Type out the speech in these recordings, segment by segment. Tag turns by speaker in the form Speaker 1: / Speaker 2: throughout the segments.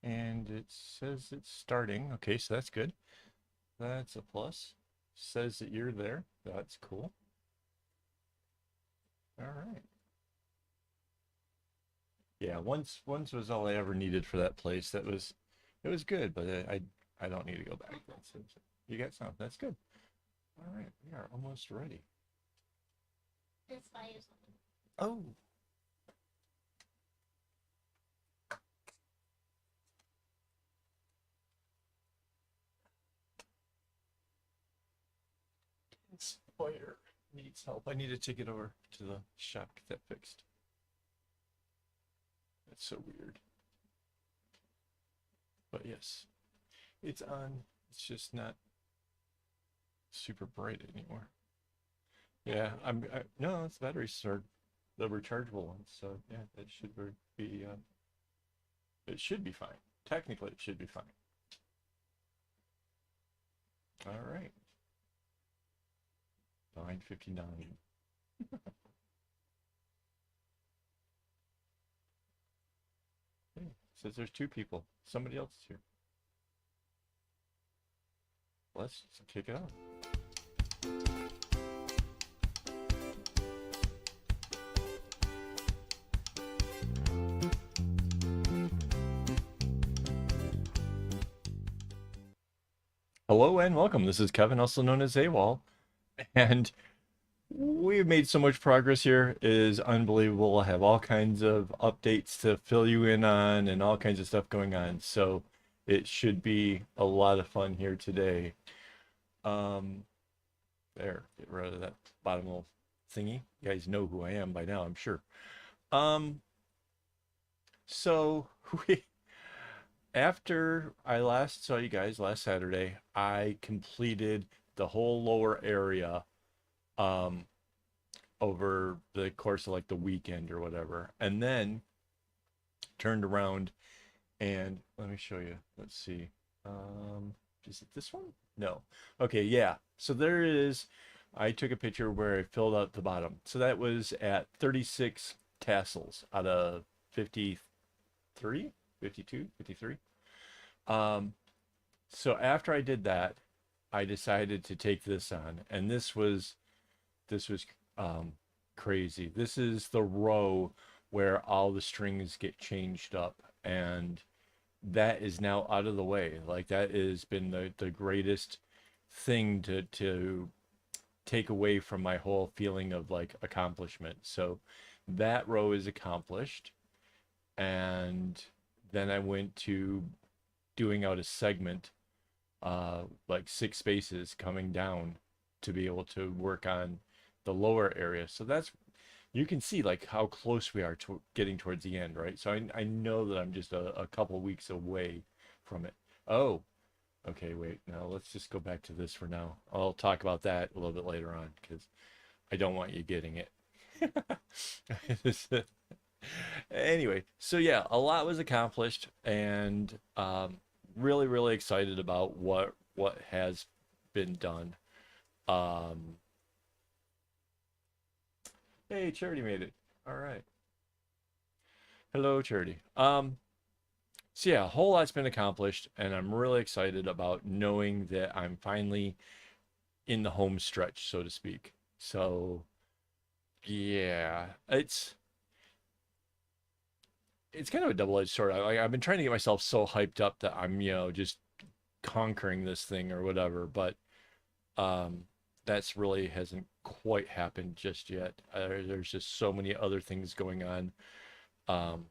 Speaker 1: And it says it's starting. Okay, so that's good. That's a plus. Says that you're there. That's cool. All right. Yeah, once was all I ever needed for that place. It was good, but I don't need to go back. That's it. You got some. That's good. All right, we are almost ready. Oh, Spider needs help. I need to take it over to the shop, get that fixed. That's so weird. But yes, it's on. It's just not super bright anymore. Yeah, no, it's batteries are the rechargeable ones. So yeah, it should be fine. Technically, it should be fine. All right, line 59. Hey, says there's two people. Somebody else is here. Let's kick it off. Hello and welcome. This is Kevin, also known as AWOL, and we've made so much progress here. It is unbelievable. I have all kinds of updates to fill you in on and all kinds of stuff going on. So it should be a lot of fun here today. Um, there, get rid of that bottom little thingy. You guys know who I am by now, I'm sure. Um, so we after I last saw you guys last Saturday, I completed the whole lower area um over the course of like the weekend or whatever. And then turned around and let me show you. Let's see. Um, is it this one? No. Okay, yeah. So there is, I took a picture where I filled out the bottom. So that was at 36 tassels out of 53, 52, 53. Um, so after I did that, I decided to take this on, and this was um, crazy. This is the row where all the strings get changed up, and that is now out of the way. Like that has been the greatest thing to take away from my whole feeling of like accomplishment. So that row is accomplished, and then I went to doing out a segment, like 6 spaces coming down to be able to work on the lower area. So that's you can see like how close we are to getting towards the end, right? So I know that I'm just a couple weeks away from it. Oh, okay, wait. Now let's just go back to this for now. I'll talk about that a little bit later on because I don't want you getting it. Anyway, so yeah, a lot was accomplished, and really, really excited about what has been done. Um, hey, Charity made it. All right. Hello, Charity. So yeah, a whole lot's been accomplished, and I'm really excited about knowing that I'm finally in the home stretch, so to speak. So yeah, it's kind of a double-edged sword. I've been trying to get myself so hyped up that I'm, just conquering this thing or whatever, but um, that's really hasn't quite happened just yet. There's just so many other things going on um,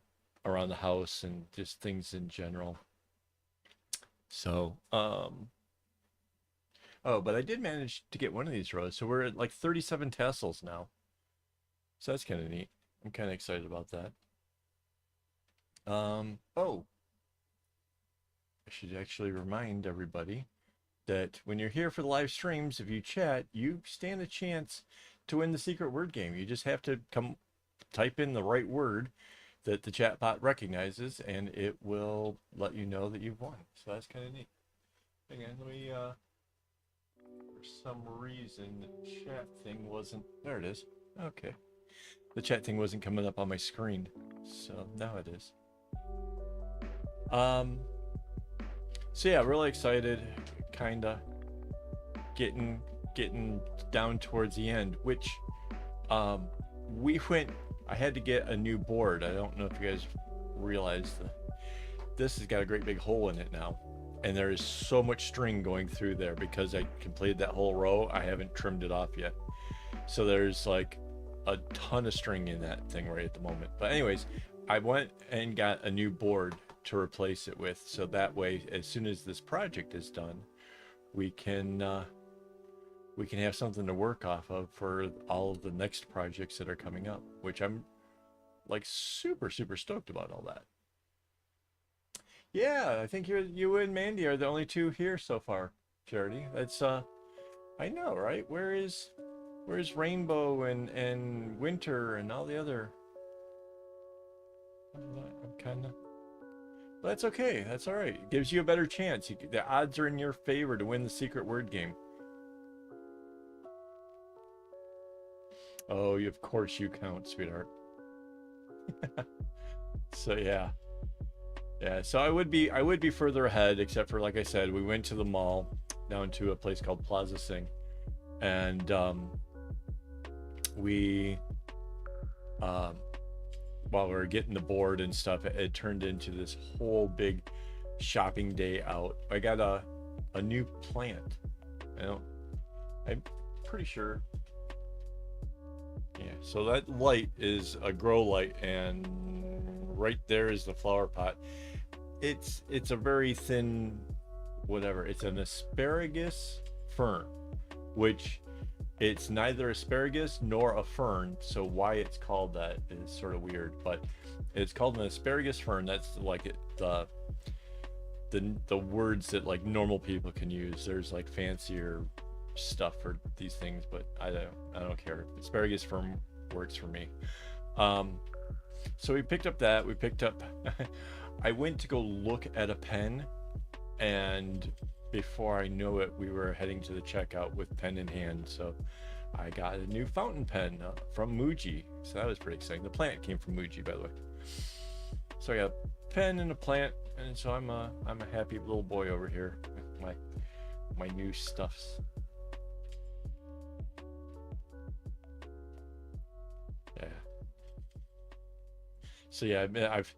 Speaker 1: around the house and just things in general. So, oh, but I did manage to get one of these rows. So we're at like 37 tassels now. So that's kind of neat. I'm kind of excited about that. Oh, I should actually remind everybody that when you're here for the live streams, if you chat, you stand a chance to win the secret word game. You just have to come type in the right word that the chat bot recognizes, and it will let you know that you've won. So that's kind of neat. Hang on, let me, for some reason, the chat thing wasn't, there it is. Okay. The chat thing wasn't coming up on my screen, so now it is. Um, so yeah, really excited. Kinda getting getting down towards the end, which um, we went. I had to get a new board. I don't know if you guys realize this has got a great big hole in it now, and there is so much string going through there because I completed that whole row. I haven't trimmed it off yet, so there's like a ton of string in that thing right at the moment. But anyways, I went and got a new board to replace it with, so that way, as soon as this project is done, we can have something to work off of for all of the next projects that are coming up, which I'm like super stoked about all that. Yeah, I think you and Mandy are the only two here so far, Charity. That's I know, right? Where's Rainbow and Winter and all the other. I'm kind of. That's okay. That's all right. It gives you a better chance. The odds are in your favor to win the secret word game. Oh, of course you count, sweetheart. So yeah. Yeah, so I would be further ahead, except for like I said, we went to the mall down to a place called Plaza Sing, and we um, while we were getting the board and stuff, it turned into this whole big shopping day out. I got a new plant. I don't, I'm pretty sure. Yeah, so that light is a grow light, and right there is the flower pot. It's a very thin, whatever. It's an asparagus fern, which it's neither asparagus nor a fern. So why it's called that is sort of weird, but it's called an asparagus fern. That's like the words that like normal people can use. There's like fancier stuff for these things, but I don't care. Asparagus fern works for me. Um, so we picked up that. We picked up. I went to go look at a pen, and before I know it, we were heading to the checkout with pen in hand. So I got a new fountain pen from Muji. So that was pretty exciting. The plant came from Muji, by the way. So I got a pen and a plant, and so I'm a happy little boy over here with my new stuffs. Yeah. So yeah, I've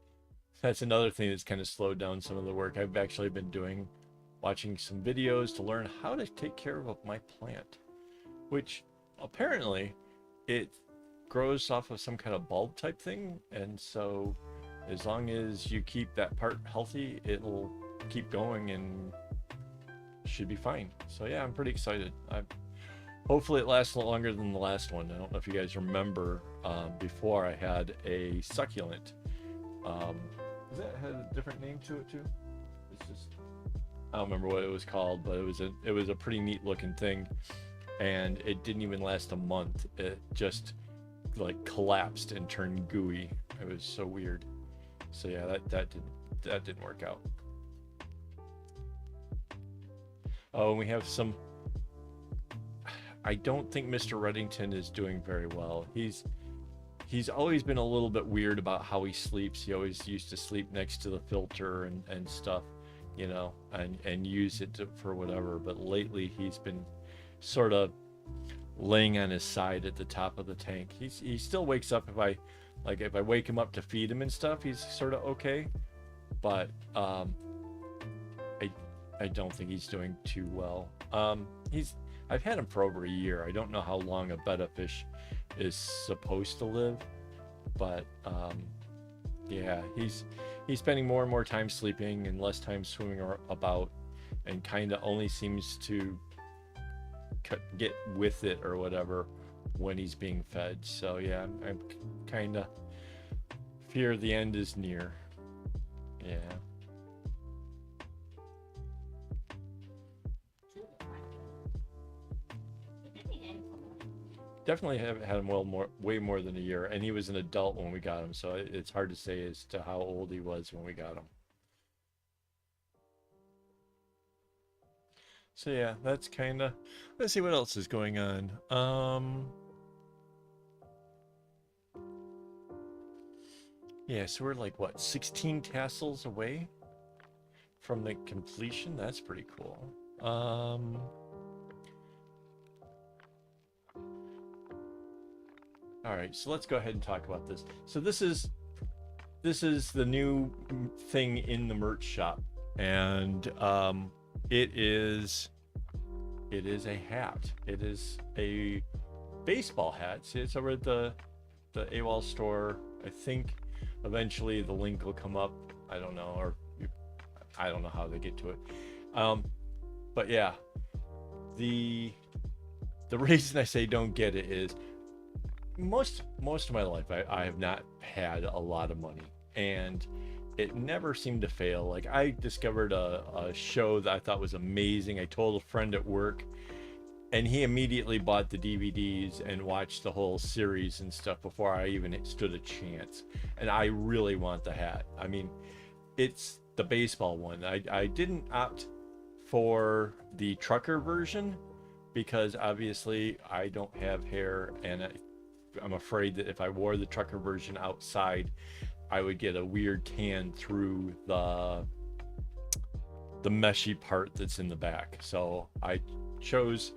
Speaker 1: that's another thing that's kind of slowed down some of the work. I've actually been watching some videos to learn how to take care of my plant, which apparently it grows off of some kind of bulb type thing, and so as long as you keep that part healthy, it'll keep going and should be fine. So yeah, I'm pretty excited. Hopefully it lasts longer than the last one. I don't know if you guys remember, before I had a succulent. Does that had a different name to it too? It's just, I don't remember what it was called, but it was a pretty neat looking thing, and it didn't even last a month. It just like collapsed and turned gooey. It was so weird. So yeah, that didn't work out. Oh, and we have some. I don't think Mr. Reddington is doing very well. He's always been a little bit weird about how he sleeps. He always used to sleep next to the filter and stuff, you know, and use it for whatever. But lately he's been sort of laying on his side at the top of the tank. He still wakes up if I wake him up to feed him and stuff, he's sort of okay. But I don't think he's doing too well. I've had him for over a year. I don't know how long a betta fish is supposed to live, but yeah, he's spending more and more time sleeping and less time swimming about, and kind of only seems to get with it or whatever when he's being fed. So yeah, I'm kind of fear the end is near. Yeah. Definitely have had him way more than a year, and he was an adult when we got him, so it's hard to say as to how old he was when we got him. So yeah, that's kind of. Let's see what else is going on. Yeah, so we're like what, 16 tassels away from the completion. That's pretty cool. All right, so let's go ahead and talk about this. So this is the new thing in the merch shop, and it is a hat. It is a baseball hat. See, it's over at the AWOL store. I think eventually the link will come up. I don't know, or I don't know how they get to it. But yeah, the reason I say don't get it is most of my life I have not had a lot of money, and it never seemed to fail. Like, I discovered a show that I thought was amazing. I told a friend at work, and he immediately bought the DVDs and watched the whole series and stuff before I even stood a chance. And I really want the hat. I mean, it's the baseball one. I didn't opt for the trucker version because obviously I don't have hair, and I'm afraid that if I wore the trucker version outside, I would get a weird tan through the meshy part that's in the back. So I chose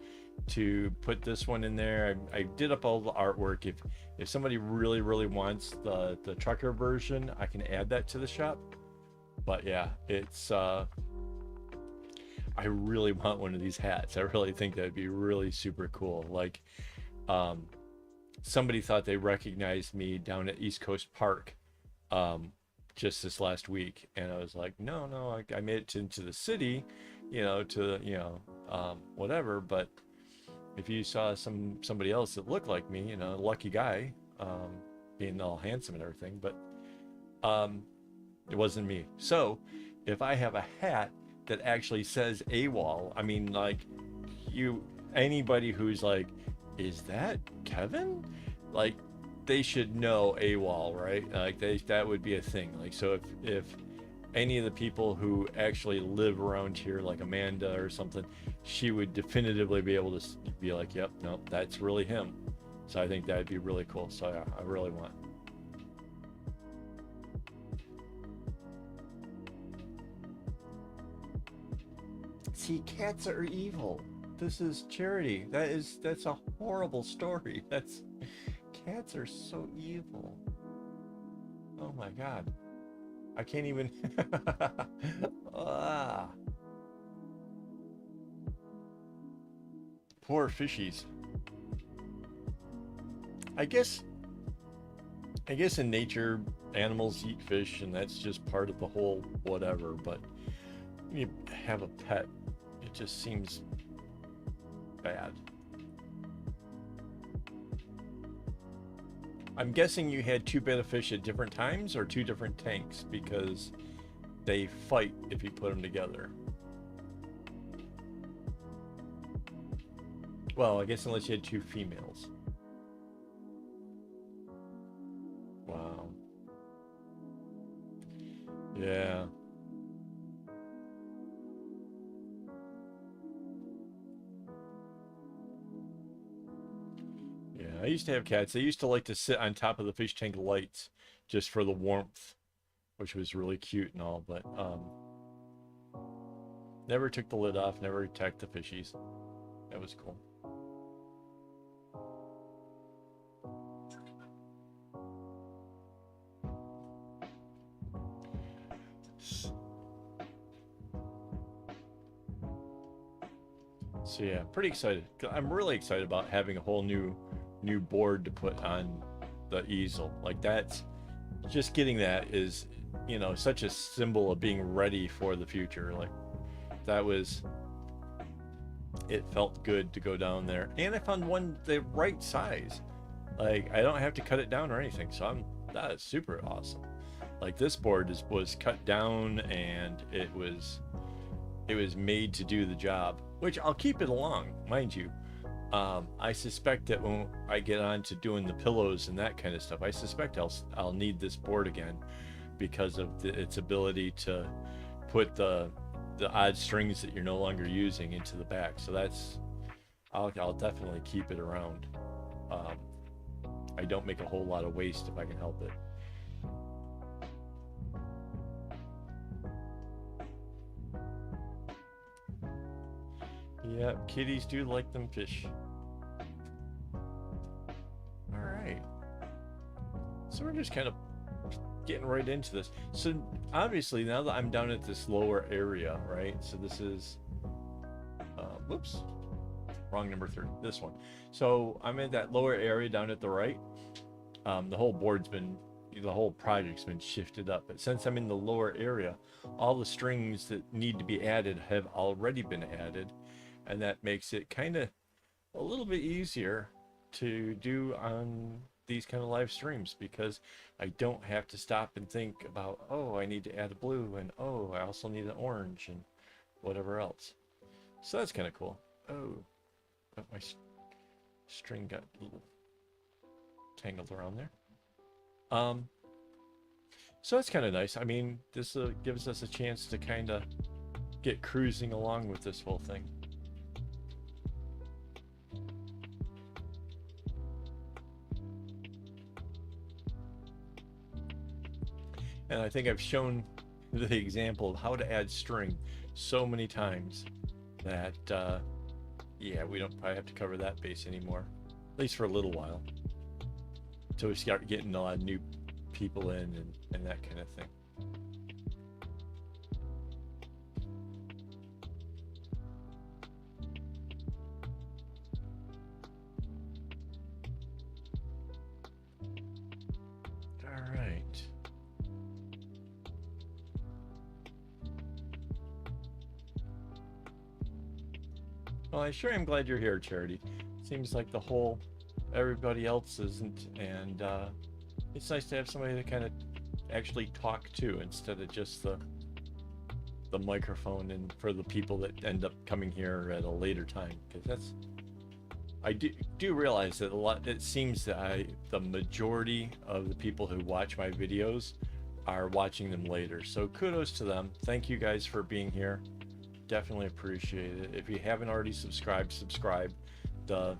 Speaker 1: to put this one in there. I did up all the artwork. If somebody really wants the trucker version, I can add that to the shop. But yeah, it's I really want one of these hats. I really think that'd be really super cool. Like, somebody thought they recognized me down at East Coast Park just this last week, and I was like, no, I made it into the city, whatever. But if you saw somebody else that looked like me, lucky guy, being all handsome and everything, but it wasn't me. So if I have a hat that actually says AWOL, I mean, like, anybody who's like, is that Kevin? Like, they should know AWOL, right? Like, that would be a thing. Like, so if any of the people who actually live around here, like Amanda or something, she would definitively be able to be like, yep, no, that's really him. So I think that'd be really cool. So yeah, I really want. See, cats are evil. This is charity. That's a horrible story. Cats are so evil. Oh my god. I can't even. Ah. Poor fishies. I guess in nature, animals eat fish, and that's just part of the whole whatever. But when you have a pet, it just seems bad. I'm guessing you had two betta fish at different times or two different tanks, because they fight if you put them together. Well, I guess unless you had two females. Wow. Yeah. Yeah, I used to have cats. They used to like to sit on top of the fish tank lights just for the warmth, which was really cute and all, but never took the lid off, never attacked the fishies. That was cool. So yeah, pretty excited. I'm really excited about having a whole new board to put on the easel. Like, that's just getting that is, such a symbol of being ready for the future. Like, it felt good to go down there, and I found one the right size. Like, I don't have to cut it down or anything, so that is super awesome. Like, this board was cut down, and it was made to do the job, which I'll keep it along, mind you. I suspect that when I get on to doing the pillows and that kind of stuff, I suspect I'll need this board again, because of its ability to put the odd strings that you're no longer using into the back. So I'll definitely keep it around. I don't make a whole lot of waste if I can help it. Yeah, kitties do like them fish. All right. So we're just kind of getting right into this. So obviously now that I'm down at this lower area, right? So this is, whoops, wrong number 3, this one. So I'm in that lower area down at the right. The whole project's been shifted up. But since I'm in the lower area, all the strings that need to be added have already been added. And that makes it kind of a little bit easier to do on these kind of live streams, because I don't have to stop and think about, oh, I need to add a blue, and oh, I also need an orange, and whatever else. So that's kind of cool. Oh, but my string got a little tangled around there. So that's kind of nice. I mean, this gives us a chance to kind of get cruising along with this whole thing. And I think I've shown the example of how to add string so many times that, yeah, we don't probably have to cover that base anymore, at least for a little while, until we start getting a lot of new people in and that kind of thing. All right. Well, I sure am glad you're here, Charity. Seems like everybody else isn't, and it's nice to have somebody to kind of actually talk to instead of just the microphone, and for the people that end up coming here at a later time, because I do realize that it seems that the majority of the people who watch my videos are watching them later. So kudos to them. Thank you guys for being here. Definitely appreciate it. If you haven't already subscribed, subscribe. The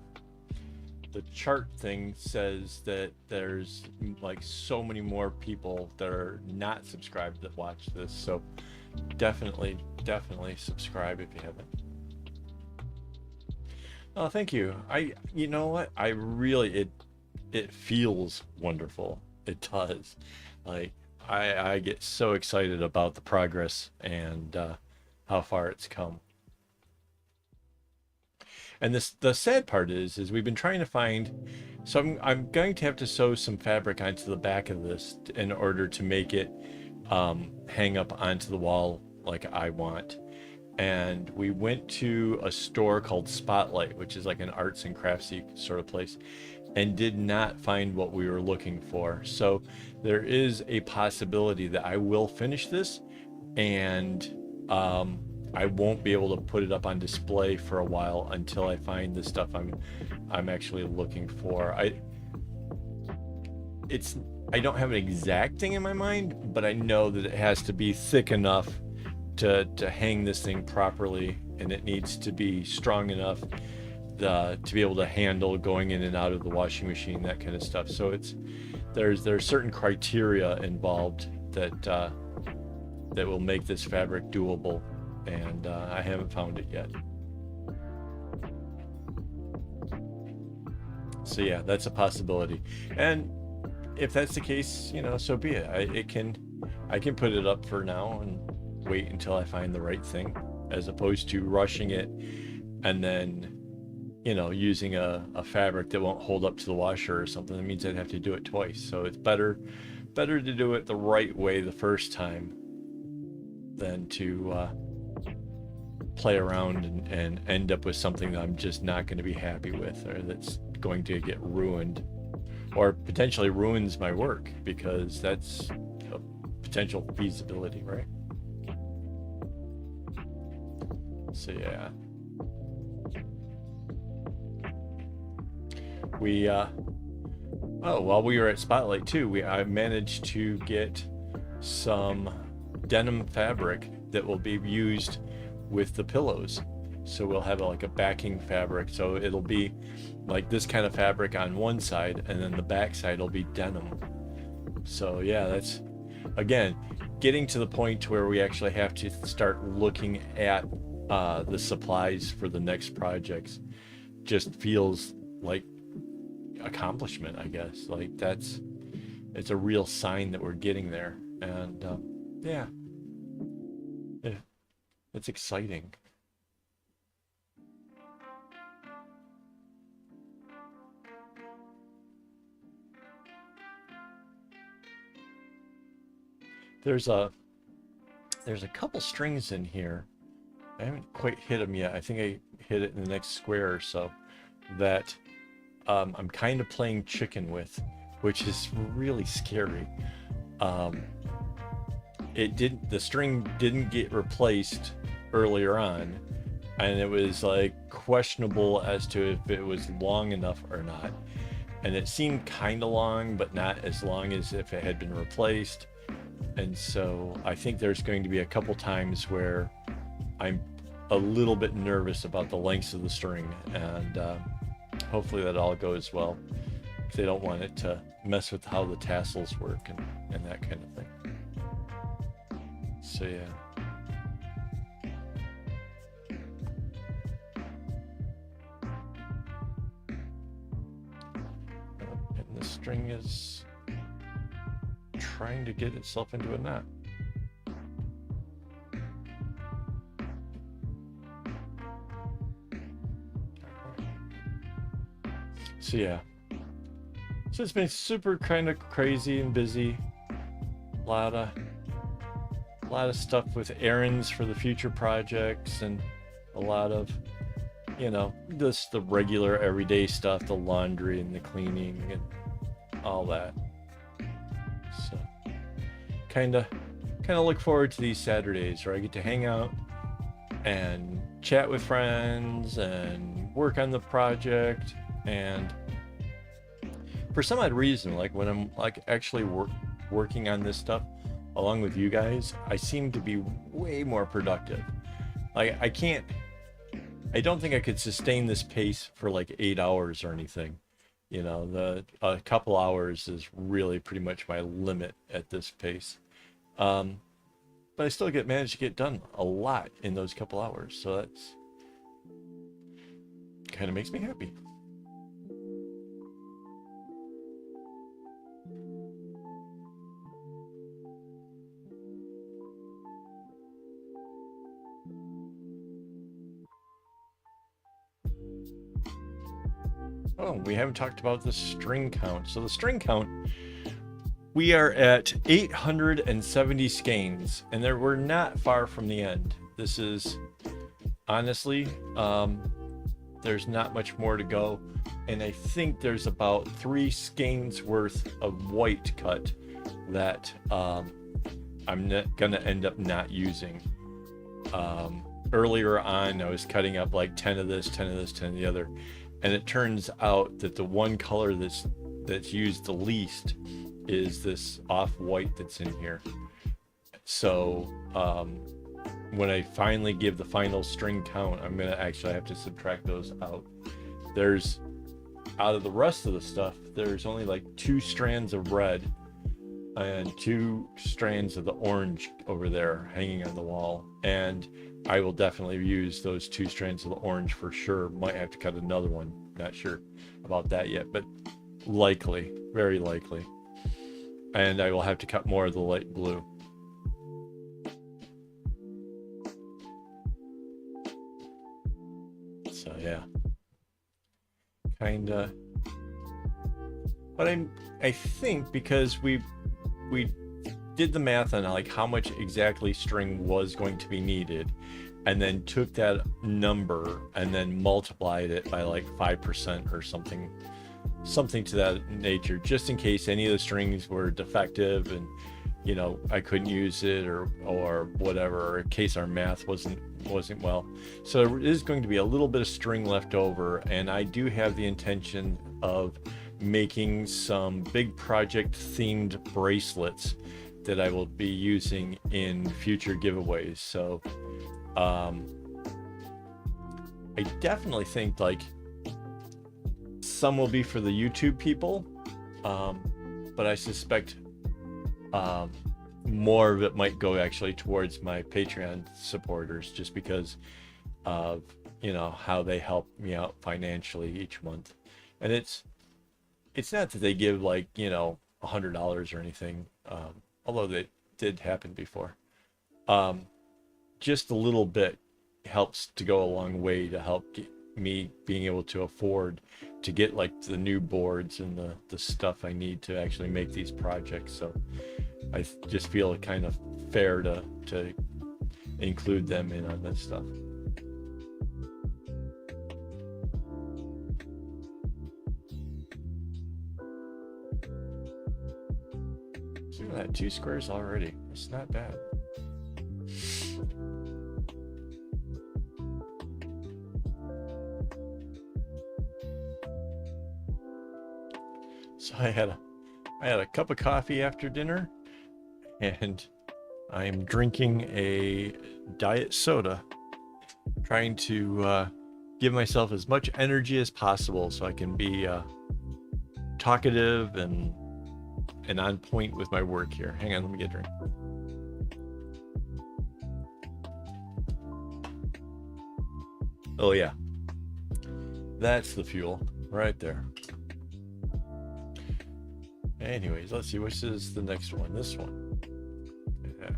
Speaker 1: chart thing says that there's like so many more people that are not subscribed that watch this, so definitely subscribe if you haven't. Oh, thank you. You know what, I really, it feels wonderful. It does. Like I get so excited about the progress and how far it's come. And the sad part is we've been trying to find, so I'm going to have to sew some fabric onto the back of this in order to make it hang up onto the wall like I want. And we went to a store called Spotlight, which is like an arts and craftsy sort of place, and did not find what we were looking for. So there is a possibility that I will finish this, and I won't be able to put it up on display for a while until I find the stuff I'm actually looking for. I don't have an exact thing in my mind, but I know that it has to be thick enough to hang this thing properly, and it needs to be strong enough to be able to handle going in and out of the washing machine, that kind of stuff. So there's certain criteria involved that will make this fabric doable, and I haven't found it yet. So yeah, that's a possibility. And if that's the case, you know, so be it. I can put it up for now and wait until I find the right thing, as opposed to rushing it and then, you know, using a fabric that won't hold up to the washer or something. That means I'd have to do it twice. So it's better to do it the right way the first time than to play around and end up with something that I'm just not going to be happy with, or that's going to get ruined, or potentially ruins my work, because that's a potential feasibility, right? So yeah, we while we were at Spotlight too, I managed to get some denim fabric that will be used with the pillows. So we'll have like a backing fabric, so it'll be like this kind of fabric on one side, and then the back side will be denim. So yeah, that's, again, getting to the point where we actually have to start looking at the supplies for the next projects just feels like accomplishment, I guess. Like it's a real sign that we're getting there. And yeah, it's exciting. There's a couple strings in here. I haven't quite hit them yet. I think I hit it in the next square or so, that I'm kind of playing chicken with, which is really scary. The string didn't get replaced earlier on, and it was like questionable as to if it was long enough or not. And it seemed kind of long, but not as long as if it had been replaced. And so I think there's going to be a couple times where I'm a little bit nervous about the lengths of the string, and hopefully that all goes well, because I don't want it to mess with how the tassels work and that kind of thing. So yeah. And the string is trying to get itself into a knot. So yeah, so it's been super kind of crazy and busy. A lot of stuff with errands for the future projects, and a lot of, you know, just the regular everyday stuff, the laundry and the cleaning and all that. So kind of look forward to these Saturdays where I get to hang out and chat with friends and work on the project. And for some odd reason, like when I'm like actually working on this stuff along with you guys, I seem to be way more productive. Like I don't think I could sustain this pace for like 8 hours or anything. You know, a couple hours is really pretty much my limit at this pace. But I still manage to get done a lot in those couple hours. So that's kind of makes me happy. Oh, we haven't talked about the string count. So the string count, we are at 870 skeins, and we're not far from the end. This is honestly, there's not much more to go, and I think there's about 3 skeins worth of white cut that I'm gonna end up not using. Earlier on, I was cutting up like 10 of this, 10 of this, 10 of the other. And it turns out that the one color that's used the least is this off-white that's in here. So when I finally give the final string count, I'm gonna actually have to subtract those out. There's, out of the rest of the stuff, there's only like 2 strands of red and 2 strands of the orange over there hanging on the wall. And I will definitely use those 2 strands of the orange for sure. Might have to cut another one. Not sure about that yet, but likely, very likely. And I will have to cut more of the light blue. So yeah, kinda. But I think because we did the math on like how much exactly string was going to be needed, and then took that number and then multiplied it by like 5% or something to that nature, just in case any of the strings were defective and, you know, I couldn't use it or whatever, or in case our math wasn't well. So there is going to be a little bit of string left over, and I do have the intention of making some big project themed bracelets that I will be using in future giveaways. So I definitely think like some will be for the YouTube people, but I suspect more of it might go actually towards my Patreon supporters, just because of, how they help me out financially each month. And it's not that they give like, $100 or anything, although that did happen before. Um, just a little bit helps to go a long way to help get me being able to afford to get like the new boards and the stuff I need to actually make these projects. So I just feel it kind of fair to include them in on this stuff. So look at that, 2 squares already. It's not bad. So I had a cup of coffee after dinner, and I'm drinking a diet soda, trying to give myself as much energy as possible so I can be talkative and on point with my work here. Hang on, let me get a drink. Oh yeah, that's the fuel right there. Anyways, let's see, which is the next one? This one. Yeah.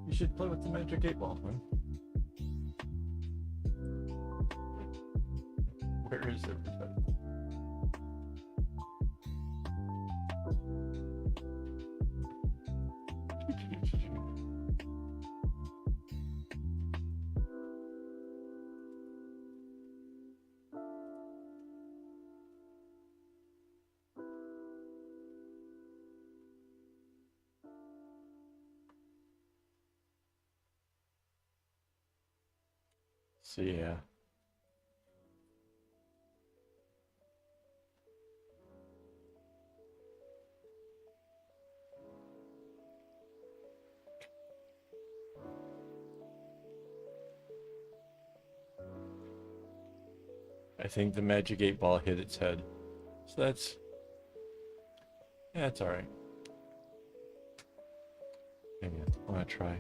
Speaker 1: You should play with the magic 8-ball, man. Where is everybody? So yeah. I think the magic 8-ball hit its head. So that's all right. Hang on, I want to try.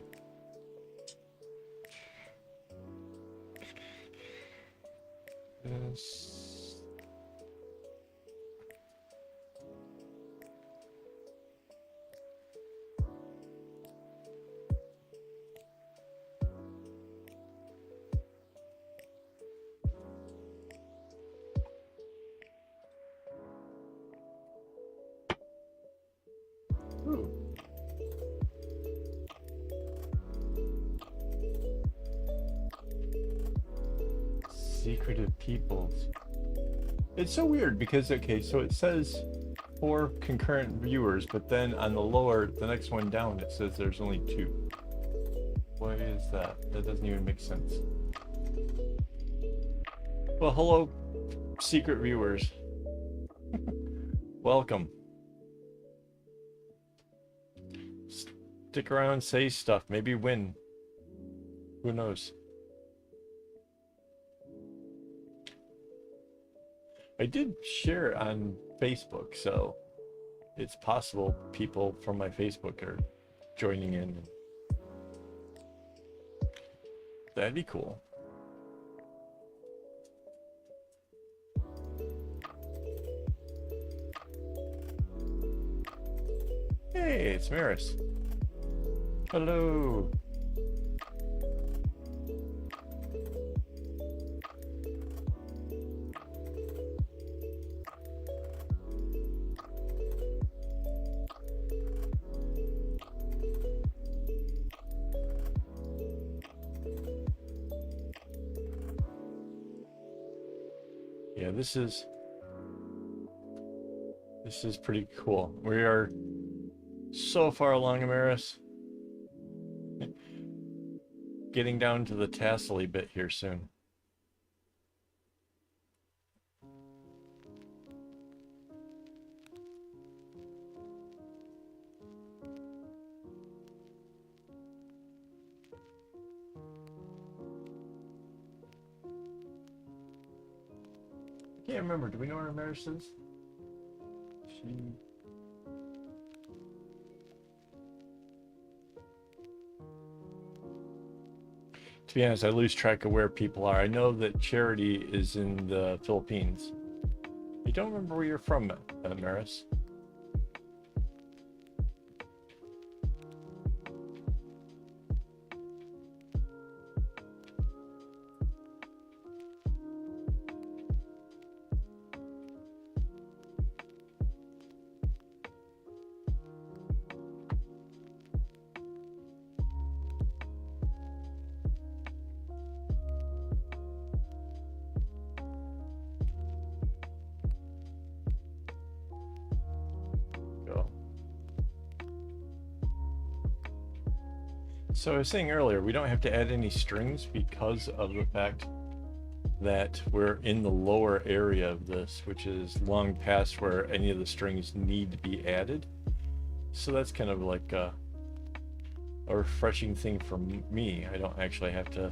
Speaker 1: This. Ooh. Secretive peoples. It's so weird because, okay, so it says 4 concurrent viewers, but then on the next one down, it says there's only 2. Why is that? That doesn't even make sense. Well, hello, secret viewers. Welcome. Stick around, say stuff, maybe win. Who knows? I did share it on Facebook, so it's possible people from my Facebook are joining in. That'd be cool. Hey, it's Maris. Hello. Yeah, this is pretty cool. We are so far along, Amaris. Getting down to the tassel-y bit here soon. can't remember. Do we know where Maris is? She... To be honest, I lose track of where people are. I know that Charity is in the Philippines. I don't remember where you're from, Maris. So I was saying earlier, we don't have to add any strings because of the fact that we're in the lower area of this, which is long past where any of the strings need to be added. So that's kind of like a refreshing thing for me. I don't actually have to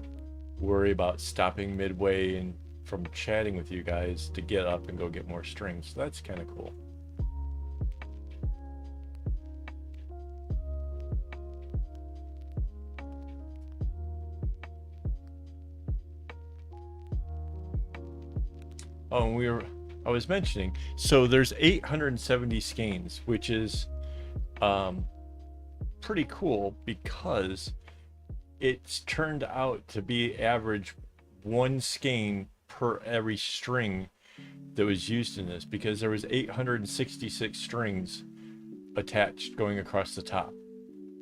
Speaker 1: worry about stopping midway and from chatting with you guys to get up and go get more strings. So that's kind of cool. Oh, and I was mentioning, so there's 870 skeins, which is pretty cool because it's turned out to be average one skein per every string that was used in this, because there was 866 strings attached going across the top.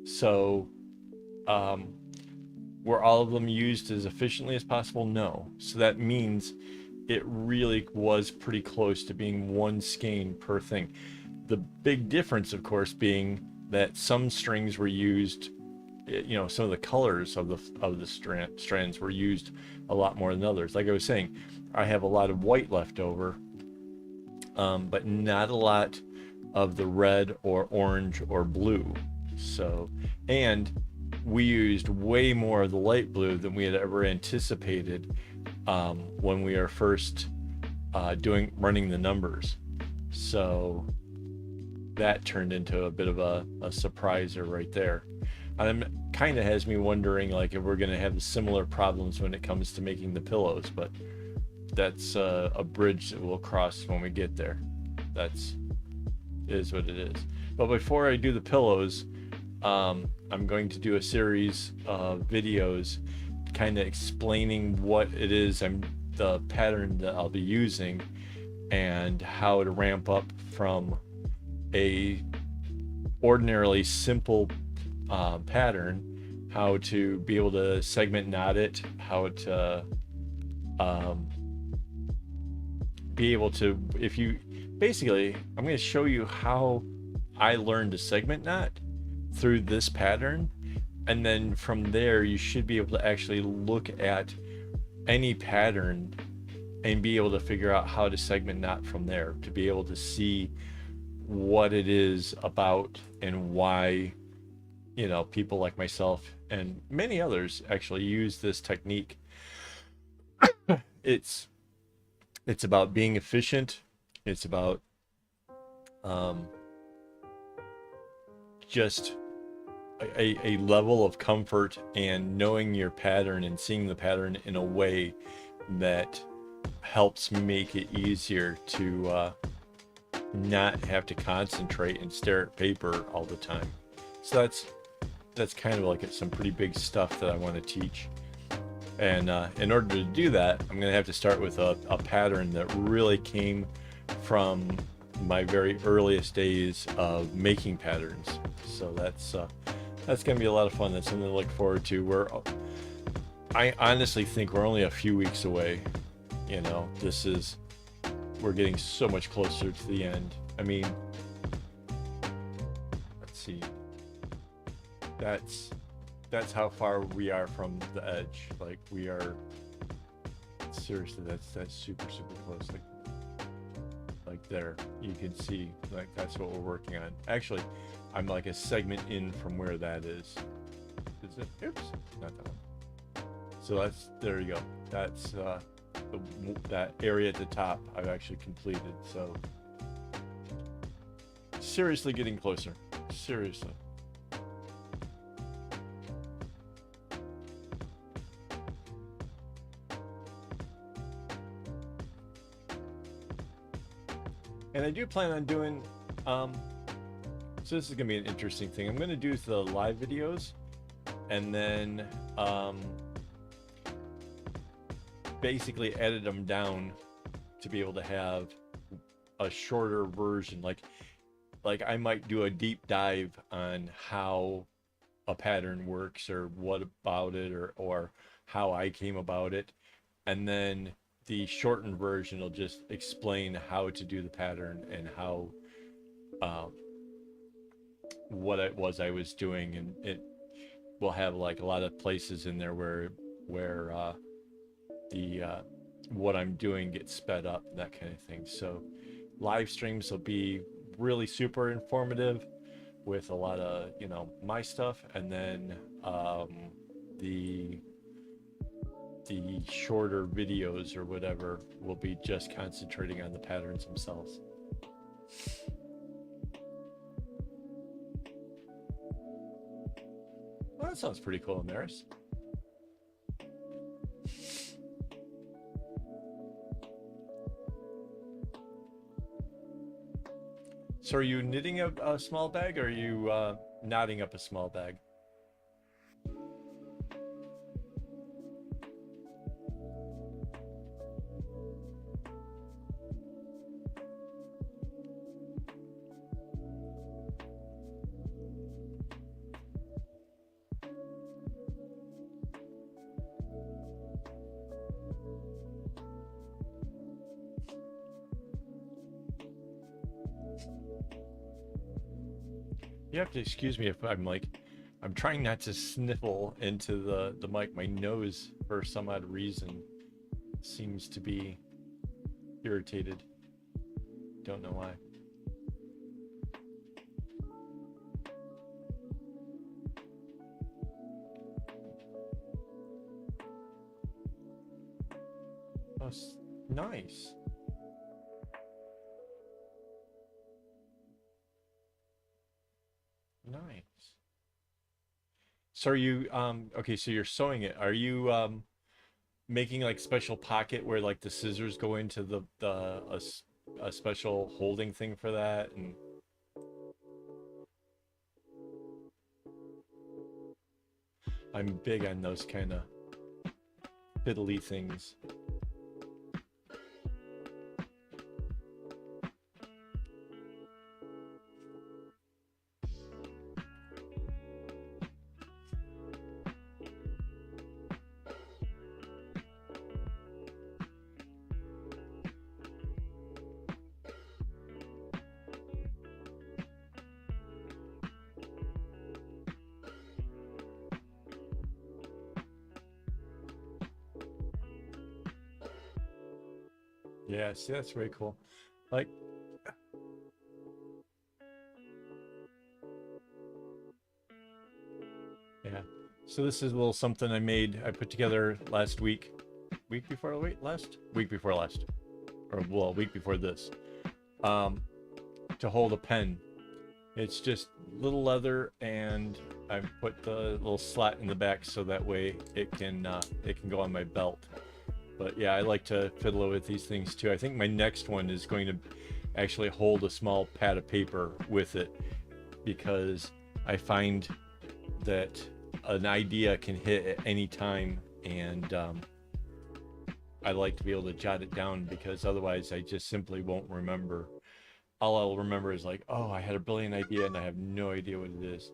Speaker 1: So were all of them used as efficiently as possible? No. So that means it really was pretty close to being one skein per thing. The big difference, of course, being that some strings were used, you know, some of the colors of the strands were used a lot more than others. Like I was saying, I have a lot of white left over, but not a lot of the red or orange or blue. So, and we used way more of the light blue than we had ever anticipated when we are first running the numbers. So that turned into a bit of a surpriser right there. And kind of has me wondering, like, if we're going to have similar problems when it comes to making the pillows, but that's a bridge that we'll cross when we get there. Is what it is. But before I do the pillows, I'm going to do a series of videos kind of explaining what it is the pattern that I'll be using and how to ramp up from a ordinarily simple pattern, how to be able to segment knot it, how to be able to, basically I'm going to show you how I learned to segment knot through this pattern, and then from there you should be able to actually look at any pattern and be able to figure out how to segment knot from there, to be able to see what it is about and why, you know, people like myself and many others actually use this technique. It's about being efficient. It's about just a level of comfort and knowing your pattern and seeing the pattern in a way that helps make it easier to not have to concentrate and stare at paper all the time. So that's kind of like some pretty big stuff that I want to teach. And in order to do that, I'm going to have to start with a pattern that really came from my very earliest days of making patterns. So that's going to be a lot of fun. That's something to look forward to. I honestly think we're only a few weeks away. You know, we're getting so much closer to the end. I mean, let's see. That's how far we are from the edge. Like, we are, seriously, that's super close. Like there, you can see, like, that's what we're working on. Actually, I'm like a segment in from where that is. Is it? Oops, not that one. So there you go. That's that area at the top I've actually completed. So seriously getting closer. Seriously. And I do plan on doing, so this is gonna be an interesting thing. I'm gonna do the live videos and then basically edit them down to be able to have a shorter version. Like I might do a deep dive on how a pattern works or what about it or how I came about it. And then the shortened version will just explain how to do the pattern and how what it was I was doing, and it will have like a lot of places in there where the what I'm doing gets sped up, that kind of thing. So live streams will be really super informative with a lot of, you know, my stuff, and then the shorter videos or whatever will be just concentrating on the patterns themselves. Well, that sounds pretty cool, Amaris. So are you knitting a small bag, or are you knotting up a small bag? You have to excuse me if I'm trying not to sniffle into the mic. My nose, for some odd reason, seems to be irritated. Don't know why. Oh, nice. Nice. So are you okay, so you're sewing it. Are you making like special pocket where like the scissors go into a special holding thing for that? And I'm big on those kind of fiddly things. Yeah, see, that's very cool. Like, yeah. So this is a little something I put together last week. Week before wait, last? Week before last. Or well, a week before this. Um, to hold a pen. It's just little leather, and I put the little slat in the back so that way it can go on my belt. But yeah, I like to fiddle with these things too. I think my next one is going to actually hold a small pad of paper with it, because I find that an idea can hit at any time, and I like to be able to jot it down, because otherwise I just simply won't remember. All I'll remember is like, oh, I had a brilliant idea and I have no idea what it is.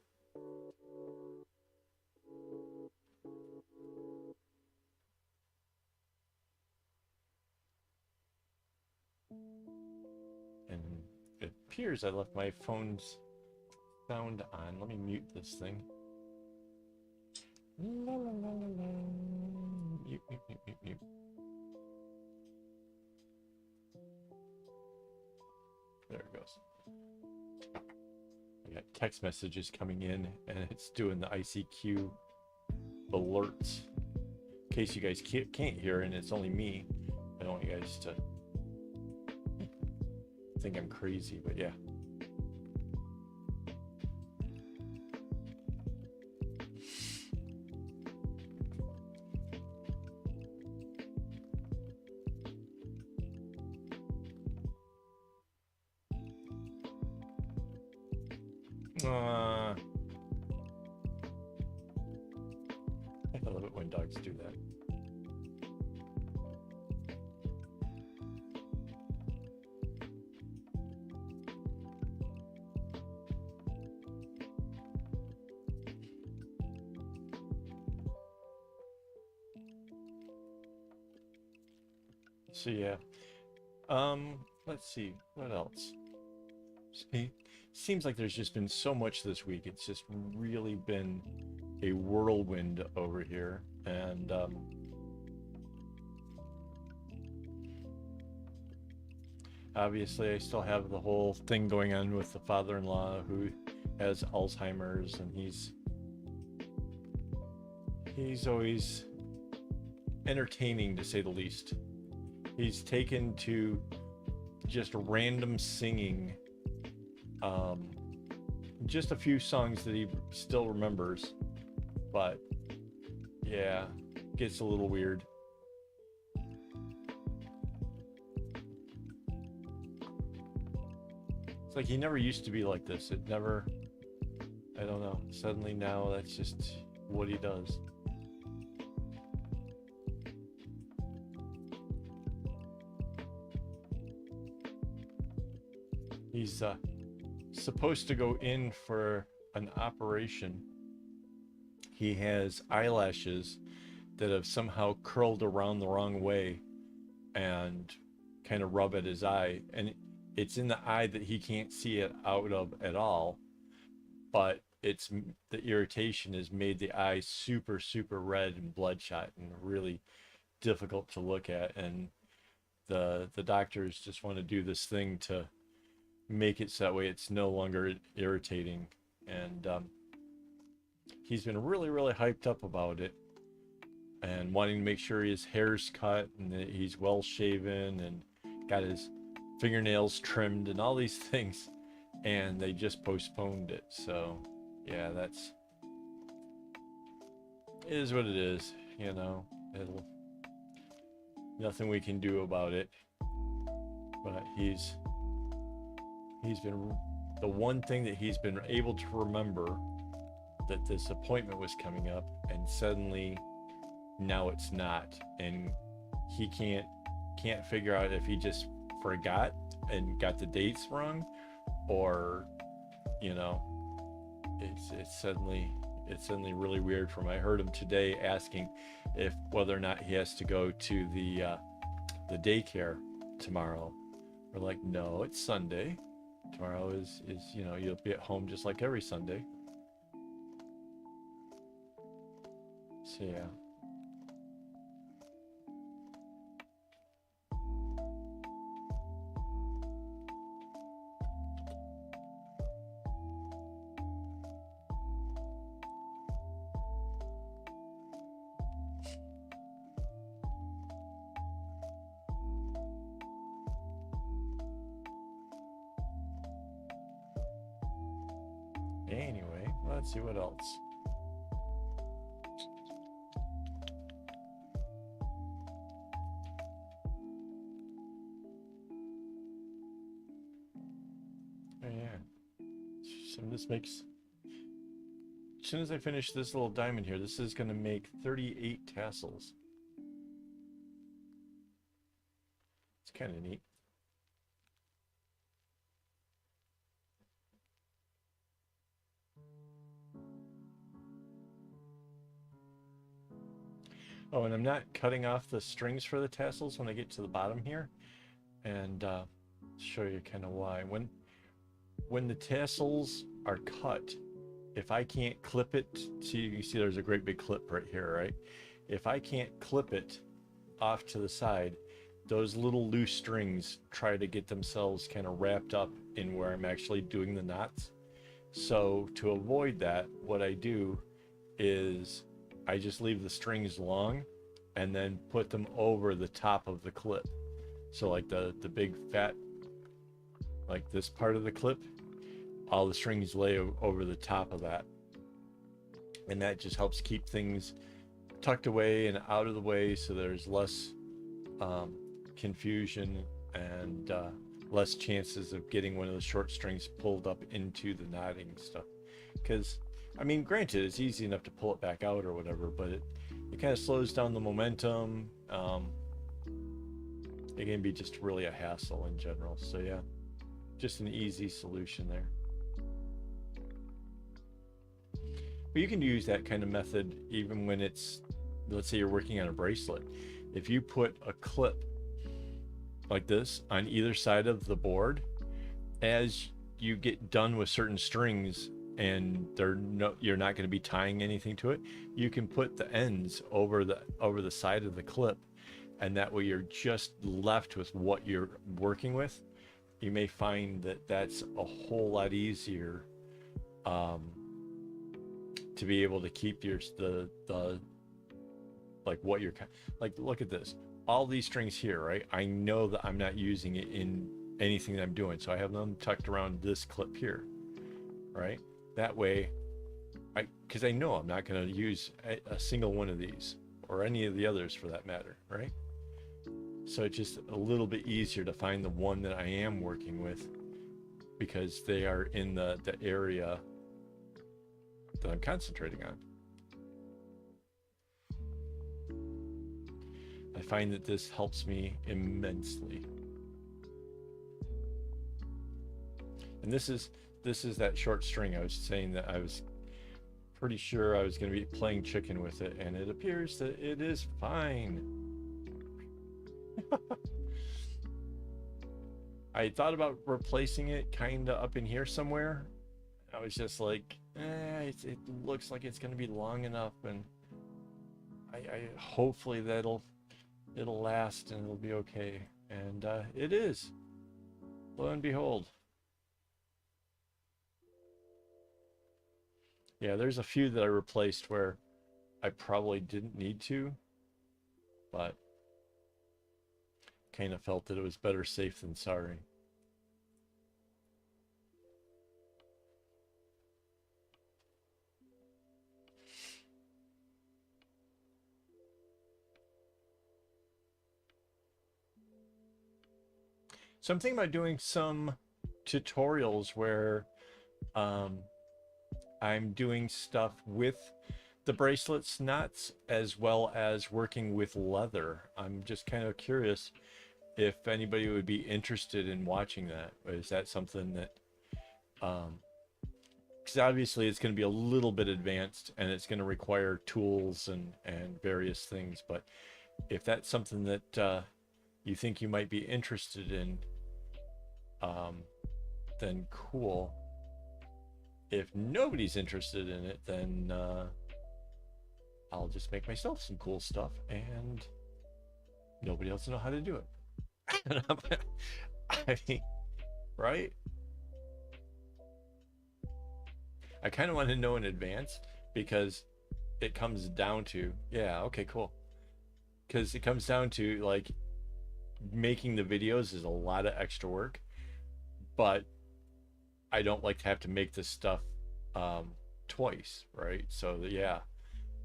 Speaker 1: And it appears I left my phone's sound on. Let me mute this thing. La, la, la, la, la. Mute, mute, mute, mute, mute. There it goes. I got text messages coming in, and it's doing the ICQ alerts. In case you guys can't hear and it's only me, I don't want you guys to think I'm crazy, but yeah. I love it when dogs do that. So yeah. Let's see, what else? See, seems like there's just been so much this week. It's just really been a whirlwind over here. And obviously I still have the whole thing going on with the father-in-law who has Alzheimer's, and he's always entertaining, to say the least. He's taken to just random singing, just a few songs that he still remembers, but yeah, gets a little weird. It's like he never used to be like this. It never, I don't know, suddenly now that's just what he does. He's supposed to go in for an operation. He has eyelashes that have somehow curled around the wrong way and kind of rub at his eye, and it's in the eye that he can't see it out of at all, but it's the irritation has made the eye super red and bloodshot and really difficult to look at, and the doctors just want to do this thing to make it so that way it's no longer irritating. And he's been really hyped up about it and wanting to make sure his hair's cut and that he's well shaven and got his fingernails trimmed and all these things, and they just postponed it. So yeah, that's, it is what it is, you know. It'll, nothing we can do about it, but he's been, the one thing that he's been able to remember, that this appointment was coming up, and suddenly now it's not, and he can't figure out if he just forgot and got the dates wrong, or you know, it's suddenly really weird for him. I heard him today asking if whether or not he has to go to the daycare tomorrow. We're like, no, it's Sunday. Tomorrow is you know, you'll be at home just like every Sunday. So yeah. Anyway, let's see what else. Oh yeah. So this makes, as soon as I finish this little diamond here, this is going to make 38 tassels. It's kind of neat. Oh, and I'm not cutting off the strings for the tassels when I get to the bottom here, and show you kind of why. When the tassels are cut, if I can't clip it, see, you can see there's a great big clip right here, right? If I can't clip it off to the side, those little loose strings try to get themselves kind of wrapped up in where I'm actually doing the knots. So to avoid that, what I do is I just leave the strings long and then put them over the top of the clip. So like the big fat, like this part of the clip, all the strings lay over the top of that. And that just helps keep things tucked away and out of the way, so there's less confusion and less chances of getting one of the short strings pulled up into the knotting stuff. Because, I mean, granted, it's easy enough to pull it back out or whatever, but it kind of slows down the momentum. It can be just really a hassle in general. So yeah, just an easy solution there. But you can use that kind of method even when it's, let's say you're working on a bracelet. If you put a clip like this on either side of the board, as you get done with certain strings and you're not going to be tying anything to it, you can put the ends over the side of the clip, and that way you're just left with what you're working with. You may find that that's a whole lot easier to be able to keep the like what you're like. Look at this, all these strings here, right? I know that I'm not using it in anything that I'm doing, so I have them tucked around this clip here, right? That way, because I know I'm not going to use a single one of these or any of the others for that matter, right? So it's just a little bit easier to find the one that I am working with, because they are in the area that I'm concentrating on. I find that this helps me immensely. And this is that short string I was saying that I was pretty sure I was going to be playing chicken with it, and it appears that it is fine. I thought about replacing it kind of up in here somewhere. I was just like, it looks like it's going to be long enough, and I hopefully it'll last and it'll be okay. And it is. Lo and behold. Yeah, there's a few that I replaced where I probably didn't need to, but kind of felt that it was better safe than sorry. So I'm thinking about doing some tutorials where I'm doing stuff with the bracelets knots as well as working with leather. I'm just kind of curious if anybody would be interested in watching that. Is that something that, because obviously it's going to be a little bit advanced and it's going to require tools and various things, but if that's something that you think you might be interested in, then cool. If nobody's interested in it, then I'll just make myself some cool stuff and nobody else will know how to do it. I mean, right? I kind of want to know in advance, because it comes down to, yeah, okay, cool. Because it comes down to, like, making the videos is a lot of extra work, but I don't like to have to make this stuff twice, right? So yeah,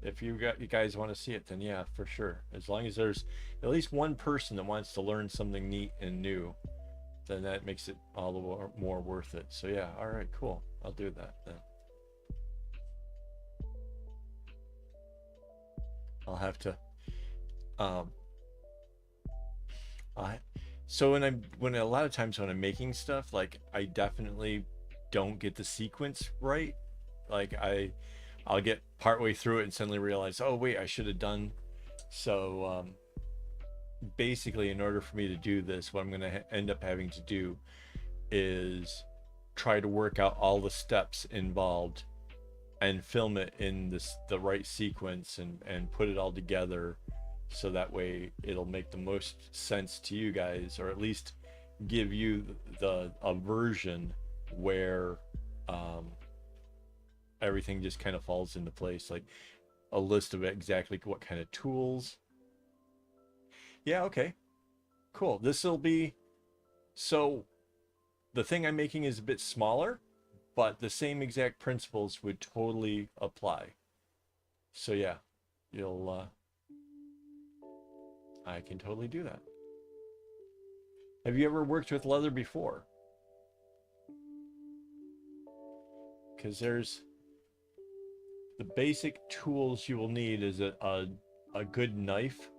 Speaker 1: if you guys want to see it, then yeah, for sure. As long as there's at least one person that wants to learn something neat and new, then that makes it all the more worth it. So yeah, all right, cool. I'll do that then. I'll have to so when a lot of times when I'm making stuff, like, I definitely don't get the sequence right. Like I'll get partway through it and suddenly realize, oh wait, I should have done. So basically, in order for me to do this, what I'm going to end up having to do is try to work out all the steps involved and film it in the right sequence and put it all together, so that way it'll make the most sense to you guys, or at least give you a version where everything just kind of falls into place, like a list of exactly what kind of tools Yeah, okay. Cool. This will be, so the thing I'm making is a bit smaller, but the same exact principles would totally apply. So yeah, you'll I can totally do that. Have you ever worked with leather before? Because there's the basic tools you will need is a good knife.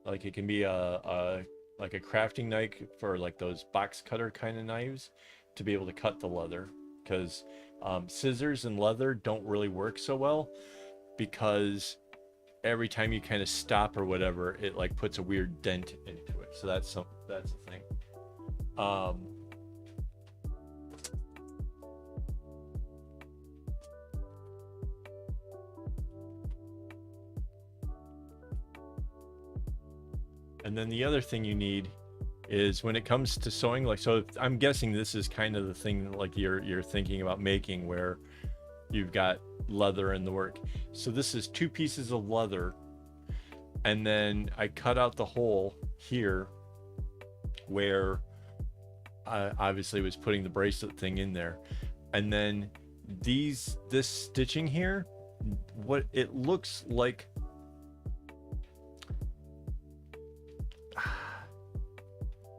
Speaker 1: Like it can be a like a crafting knife for like those box cutter kind of knives to be able to cut the leather. Because scissors and leather don't really work so well because every time you kind of stop or whatever, it like puts a weird dent into it. So that's the thing. Um, and then the other thing you need is when it comes to sewing, like, so I'm guessing this is kind of the thing like you're thinking about making where you've got leather in the work. So this is 2 pieces of leather, and then I cut out the hole here where I obviously was putting the bracelet thing in there, and then this stitching here, what it looks like,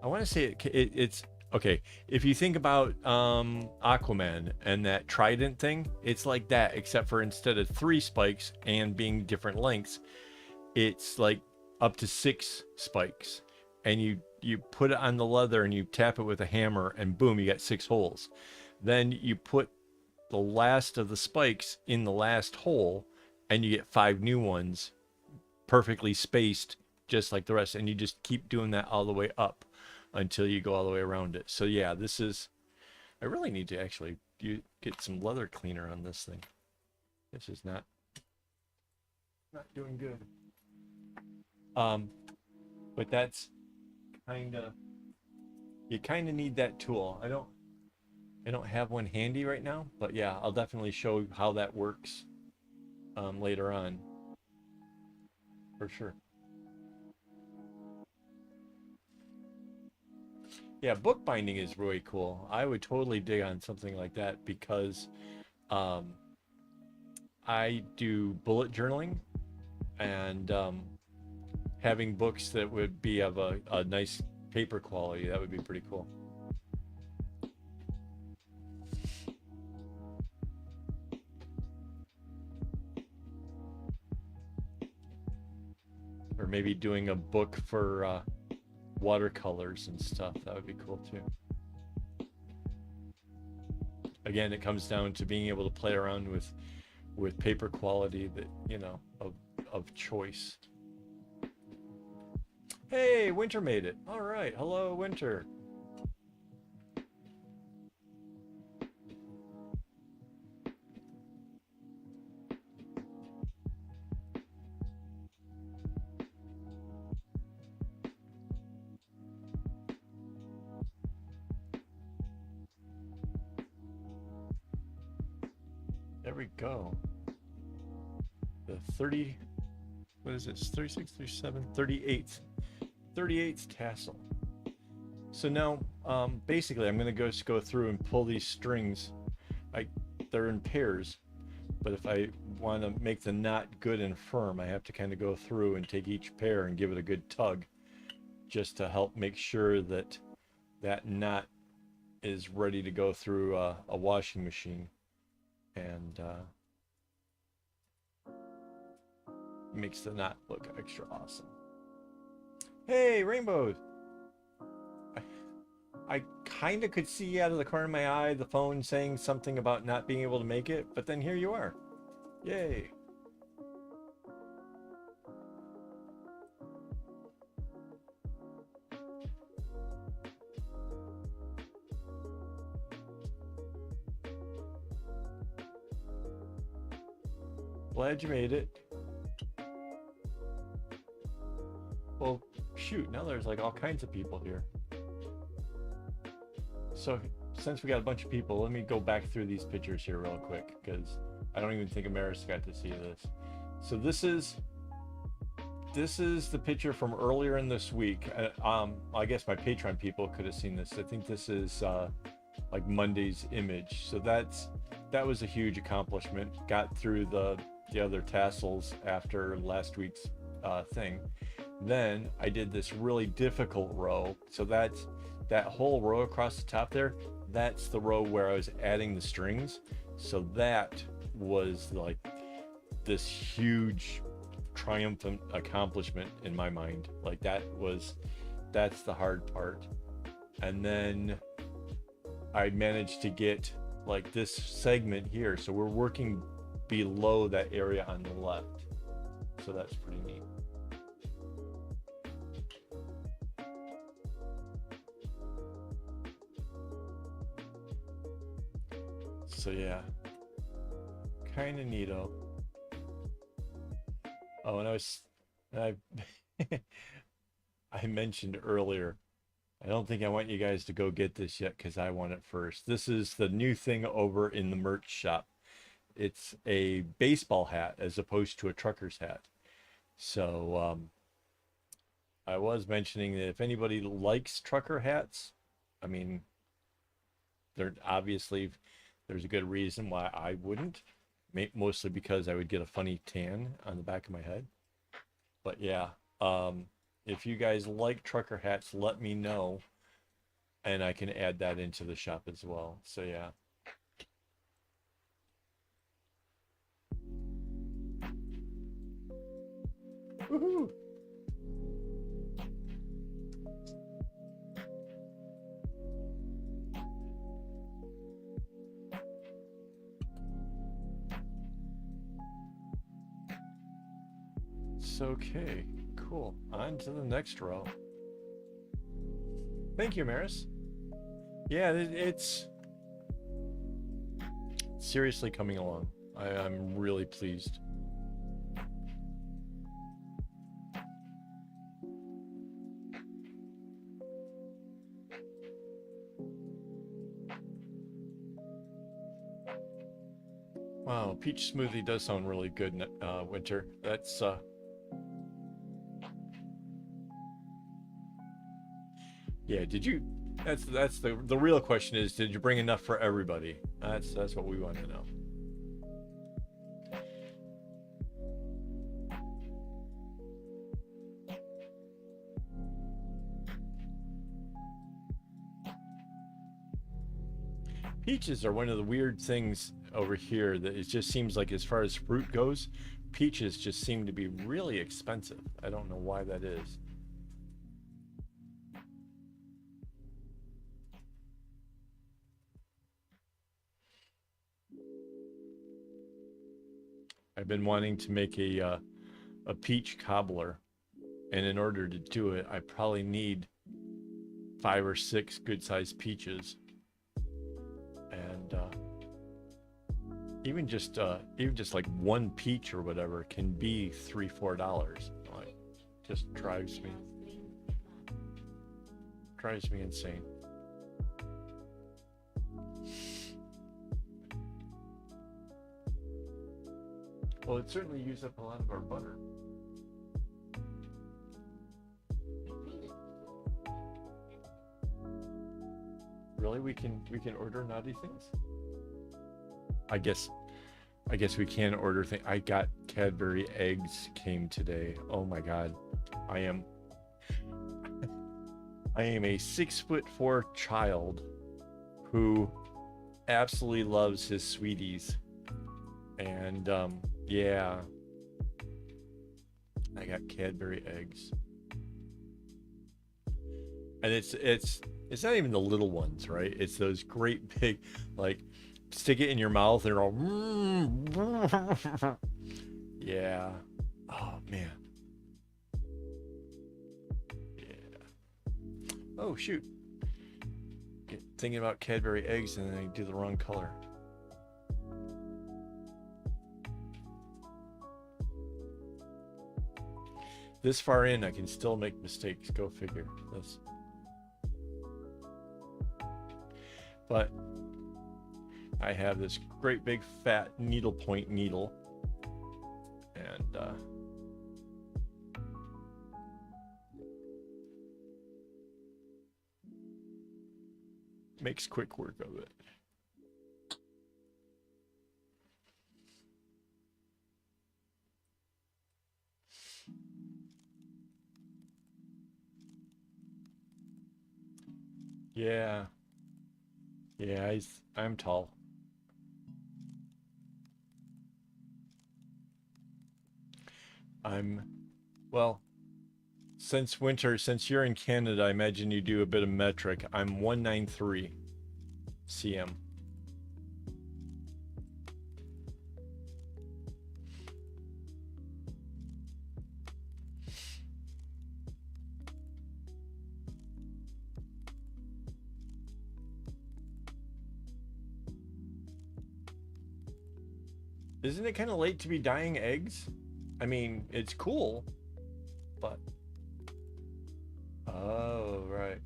Speaker 1: I want to say it's okay. If you think about Aquaman and that trident thing, it's like that, except for instead of 3 spikes and being different lengths, it's like up to 6 spikes, and you put it on the leather and you tap it with a hammer, and boom, you got 6 holes. Then you put the last of the spikes in the last hole, and you get 5 new ones, perfectly spaced, just like the rest, and you just keep doing that all the way up until you go all the way around it. So yeah, this is, I really need to actually get some leather cleaner on this thing. This is not doing good. But that's kind of, you kind of need that tool. I don't have one handy right now, but yeah, I'll definitely show how that works later on, for sure. Yeah, bookbinding is really cool. I would totally dig on something like that because um, I do bullet journaling, and having books that would be of a nice paper quality, that would be pretty cool. Or maybe doing a book for watercolors and stuff. That would be cool too. Again, it comes down to being able to play around with paper quality that, of choice. Hey, Winter made it. All right. Hello, Winter. There we go. The 30, what is this? 36, 37, 38th. 38th tassel. So now, basically, I'm going to just go through and pull these strings. They're in pairs, but if I want to make the knot good and firm, I have to kind of go through and take each pair and give it a good tug, just to help make sure that that knot is ready to go through a washing machine, and makes the knot look extra awesome. Hey, rainbows! I kind of could see out of the corner of my eye the phone saying something about not being able to make it, but then here you are. Yay. Glad you made it. Well, shoot, now there's like all kinds of people here. So since we got a bunch of people, let me go back through these pictures here real quick, because I don't even think Amaris got to see this. So this is this is the picture from earlier in this week. I guess my Patreon people could have seen this. I think this is like Monday's image. So that was a huge accomplishment. Got through the other tassels after last week's thing. Then I did this really difficult row. So that whole row across the top there, that's the row where I was adding the strings. So that was like this huge triumphant accomplishment in my mind. Like that's the hard part. And then I managed to get like this segment here. So we're working below that area on the left. So that's pretty neat. So yeah, kind of neato. Oh, and I I mentioned earlier, I don't think I want you guys to go get this yet because I want it first. This is the new thing over in the merch shop. It's a baseball hat as opposed to a trucker's hat. So I was mentioning that if anybody likes trucker hats, I mean, there's a good reason why I wouldn't. Mostly because I would get a funny tan on the back of my head. But yeah, if you guys like trucker hats, let me know, and I can add that into the shop as well. So yeah. Woohoo! Okay, cool. On to the next row. Thank you, Maris. Yeah, it's seriously coming along. I'm really pleased. Wow, peach smoothie does sound really good, Winter. That's yeah, that's the real question is, did you bring enough for everybody? That's what we want to know. Peaches are one of the weird things over here that it just seems like as far as fruit goes, peaches just seem to be really expensive. I don't know why that is. I've been wanting to make a peach cobbler, and in order to do it, I probably need 5 or 6 good-sized peaches, and even just like one peach or whatever can be $3-4. Like, just drives me insane. Well, it certainly used up a lot of our butter. Really, we can order naughty things? I guess we can order things. I got Cadbury eggs came today. Oh my God. I am a 6'4" child who absolutely loves his sweeties. And yeah, I got Cadbury eggs, and it's not even the little ones, right? It's those great big, like, stick it in your mouth and all. Yeah. Oh man. Yeah. Oh shoot. Thinking about Cadbury eggs and then I do the wrong color. This far in, I can still make mistakes. Go figure. But I have this great big fat needlepoint needle, and makes quick work of it. Yeah. Yeah, I'm tall. I'm, well, since you're in Canada, I imagine you do a bit of metric. I'm 193 cm. Isn't it kind of late to be dyeing eggs? I mean, it's cool, but oh, right.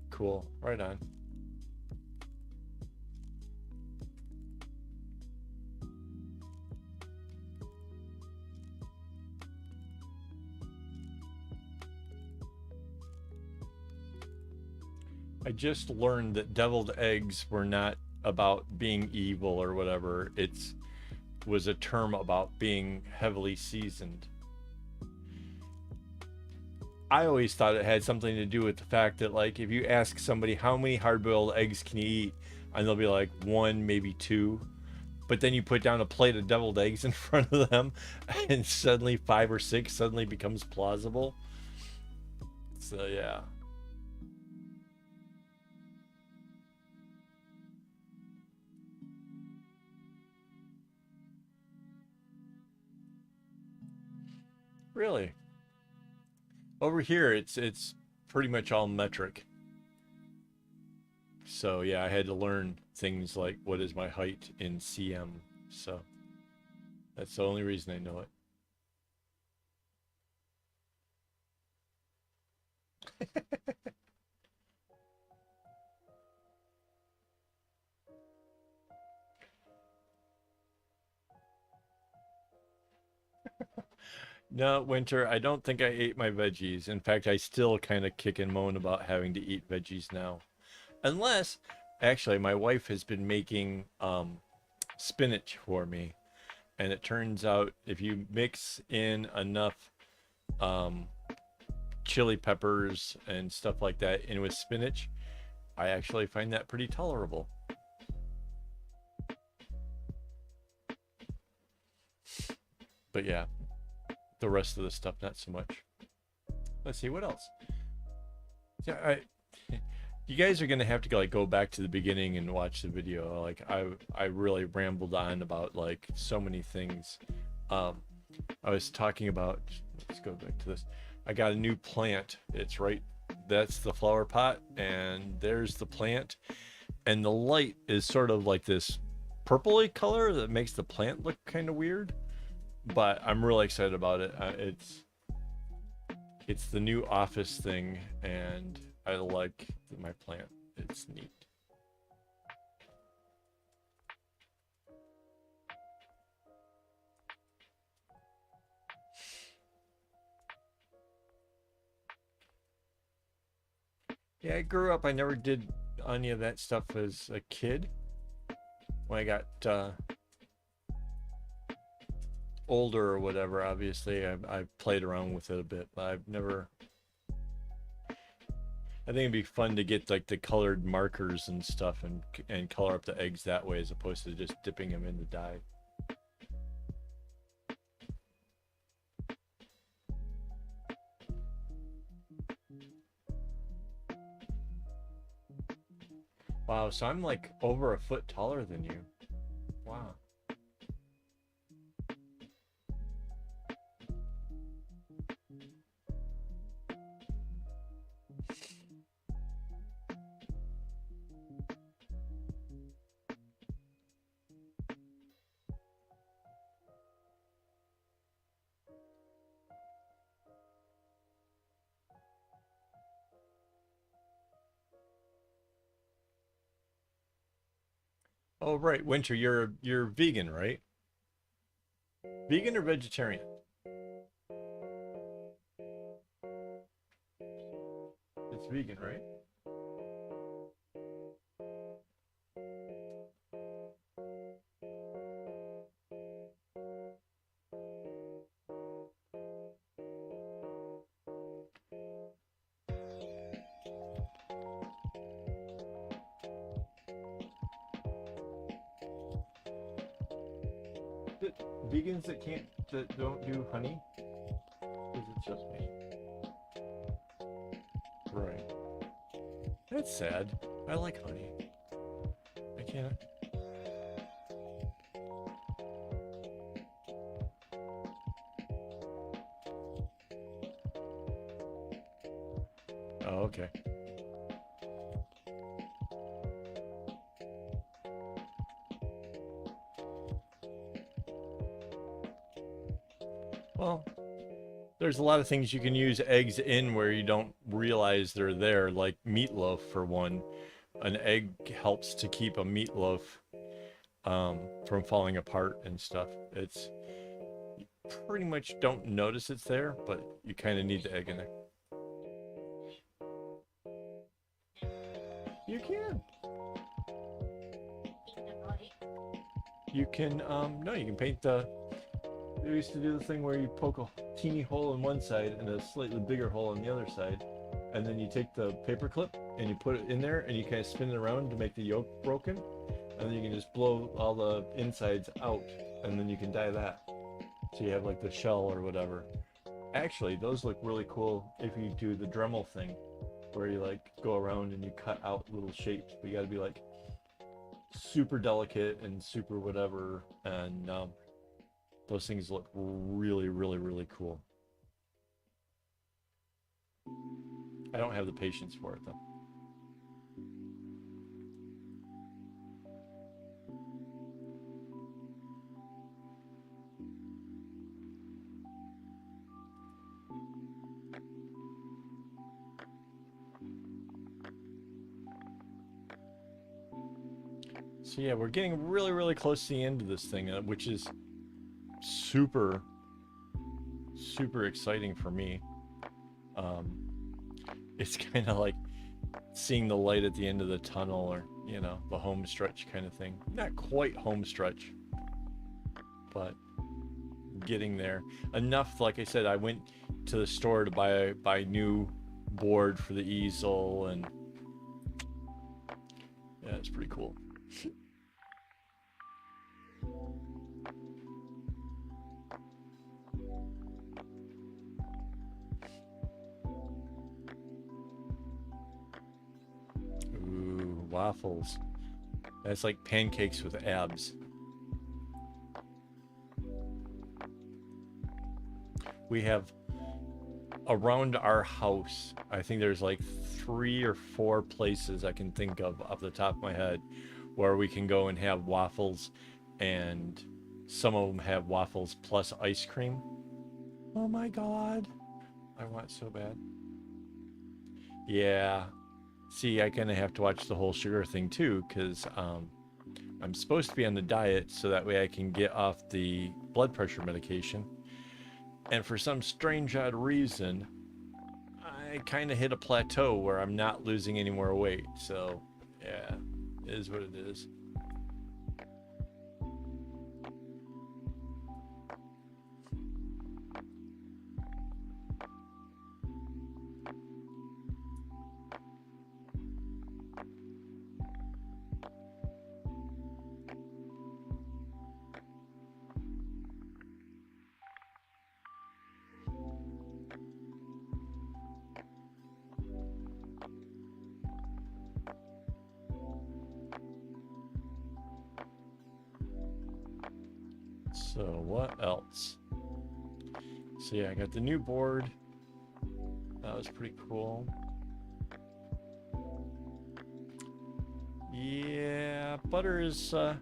Speaker 1: Cool. Right on. I just learned that deviled eggs were not about being evil or whatever. It's was a term about being heavily seasoned. I always thought it had something to do with the fact that, like, if you ask somebody how many hard-boiled eggs can you eat, and they'll be like one, maybe two, but then you put down a plate of deviled eggs in front of them, and suddenly five or six suddenly becomes plausible. So yeah. Really. Over here, it's pretty much all metric. So yeah, I had to learn things like what is my height in cm. So that's the only reason I know it. No, Winter, I don't think I ate my veggies. In fact, I still kind of kick and moan about having to eat veggies now. Unless, actually, my wife has been making spinach for me. And it turns out if you mix in enough um, chili peppers and stuff like that in with spinach, I actually find that pretty tolerable. But yeah, the rest of the stuff, not so much. Let's see what else. Yeah, you guys are gonna have to like go back to the beginning and watch the video. Like I really rambled on about like so many things. Um, I was talking about. Let's go back to this. I got a new plant. It's right. That's the flower pot, and there's the plant, and the light is sort of like this purpley color that makes the plant look kind of weird. But I'm really excited about it. It's the new office thing, and I like my plant. It's neat. Yeah, I grew up. I never did any of that stuff as a kid. When I got older or whatever, obviously, I've played around with it a bit, but I've never. I think it'd be fun to get like the colored markers and stuff and color up the eggs that way as opposed to just dipping them in the dye. Wow, so I'm like over a foot taller than you. Wow. Oh right, Winter, you're vegan, right? Vegan or vegetarian? It's vegan, right? vegans that don't do honey? Is it just me? Right. That's sad. I like honey. I can't. Oh, okay. Well, there's a lot of things you can use eggs in where you don't realize they're there, like meatloaf for one. An egg helps to keep a meatloaf from falling apart and stuff. It's you pretty much don't notice it's there, but you kind of need the egg in there. You can. You can no, you can paint the. They used to do the thing where you poke a teeny hole in one side and a slightly bigger hole on the other side, and then you take the paper clip and you put it in there and you kind of spin it around to make the yolk broken, and then you can just blow all the insides out, and then you can dye that. So you have like the shell or whatever. Actually, those look really cool if you do the Dremel thing, where you like go around and you cut out little shapes, but you got to be like super delicate and super whatever, and those things look really, really, really cool. I don't have the patience for it though. So yeah, we're getting really, really close to the end of this thing, which is super, super exciting for me. It's kind of like seeing the light at the end of the tunnel, or you know, the home stretch kind of thing. Not quite home stretch, but getting there. Enough, like I said, I went to the store to buy new board for the easel, and yeah, it's pretty cool. Ooh, waffles. That's like pancakes with abs. We have around our house, I think there's like 3 or 4 places I can think of off the top of my head where we can go and have waffles, and some of them have waffles plus ice cream. Oh my god. I want so bad. Yeah. See, I kind of have to watch the whole sugar thing too, because I'm supposed to be on the diet so that way I can get off the blood pressure medication. And for some strange odd reason, I kind of hit a plateau where I'm not losing any more weight. So, yeah, it is what it is. So what else? So yeah, I got the new board. That was pretty cool. Yeah, butter isn't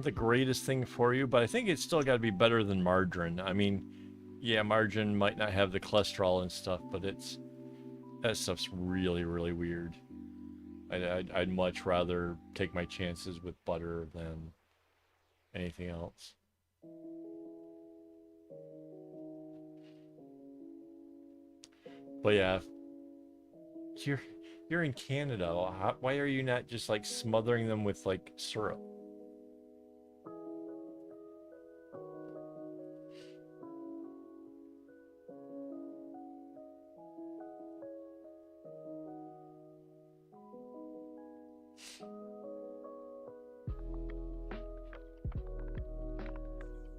Speaker 1: the greatest thing for you, but I think it's still got to be better than margarine. I mean, yeah, margarine might not have the cholesterol and stuff, but that stuff's really, really weird. I'd much rather take my chances with butter than anything else. But yeah, you're you're in Canada. Why are you not just like smothering them with like syrup?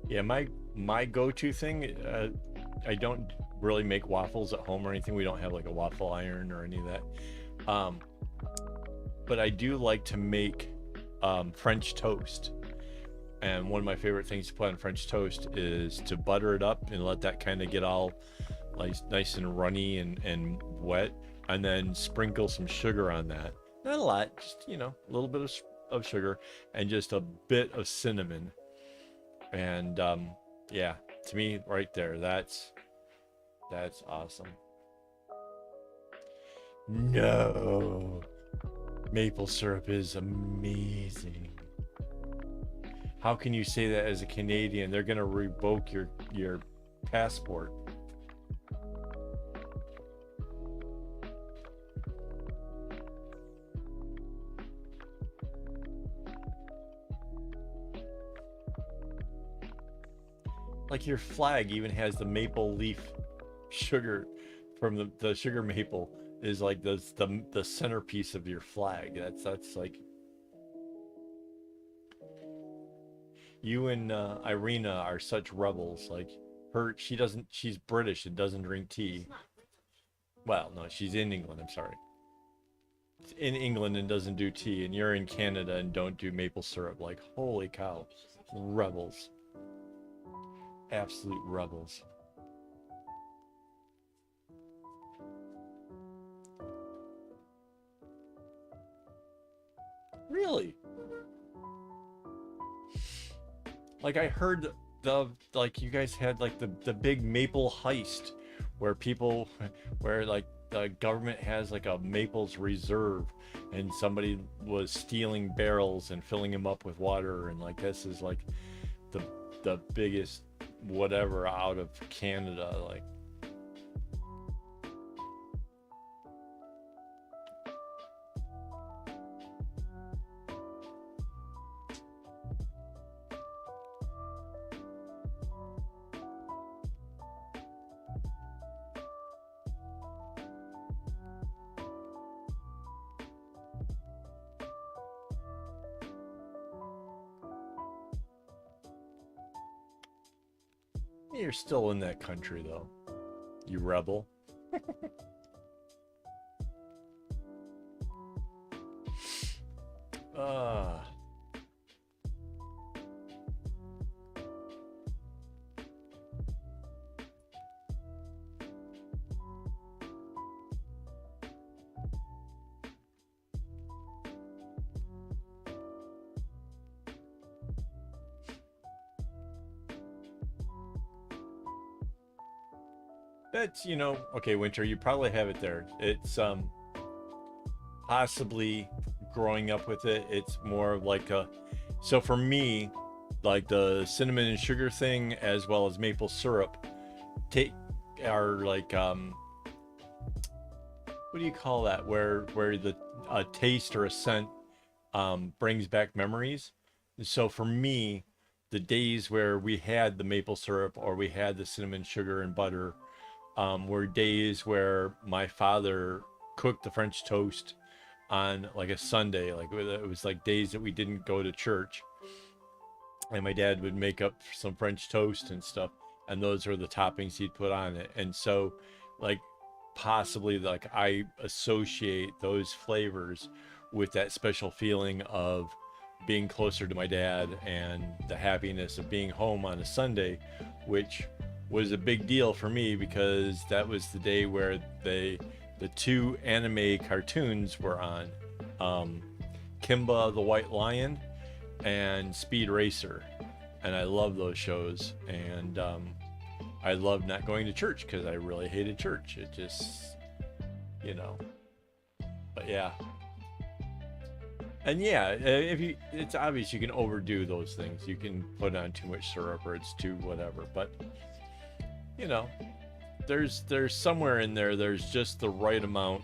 Speaker 1: Yeah, my go-to thing, I don't really make waffles at home or anything. We don't have like a waffle iron or any of that. Um, but I do like to make French toast. And one of my favorite things to put on French toast is to butter it up and let that kind of get all like nice and runny and wet, and then sprinkle some sugar on that. Not a lot, just a little bit of sugar and just a bit of cinnamon. And yeah, to me, right there, that's awesome. No, maple syrup is amazing. How can you say that as a Canadian? They're gonna revoke your passport. Like your flag even has the maple leaf sugar from the sugar maple is like the centerpiece of your flag. That's like you and Irina are such rebels. Like she's British and doesn't drink tea. Well, no, she's in England. I'm sorry, in England and doesn't do tea, and you're in Canada and don't do maple syrup. Like holy cow, rebels, absolute rebels. Really? Like I heard the like you guys had like the big maple heist where people where like the government has like a maples reserve and somebody was stealing barrels and filling them up with water and like this is like the the biggest whatever out of Canada like you're still in that country though, you rebel. Uh that's okay, Winter, you probably have it there. It's possibly growing up with it, it's more of like a so for me, like the cinnamon and sugar thing as well as maple syrup take are like what do you call that where the a taste or a scent brings back memories. So for me, the days where we had the maple syrup or we had the cinnamon sugar and butter were days where my father cooked the French toast on like a Sunday. Like it was like days that we didn't go to church, and my dad would make up some French toast and stuff, and those are the toppings he'd put on it. And so, like possibly like I associate those flavors with that special feeling of being closer to my dad and the happiness of being home on a Sunday, which was a big deal for me because that was the day where the two anime cartoons were on, um, Kimba the White Lion and Speed Racer, and I love those shows. And I love not going to church because I really hated church. It just you know, but yeah, and yeah, if you, it's obvious you can overdo those things. You can put on too much syrup or it's too whatever. But you know, there's somewhere in there. There's just the right amount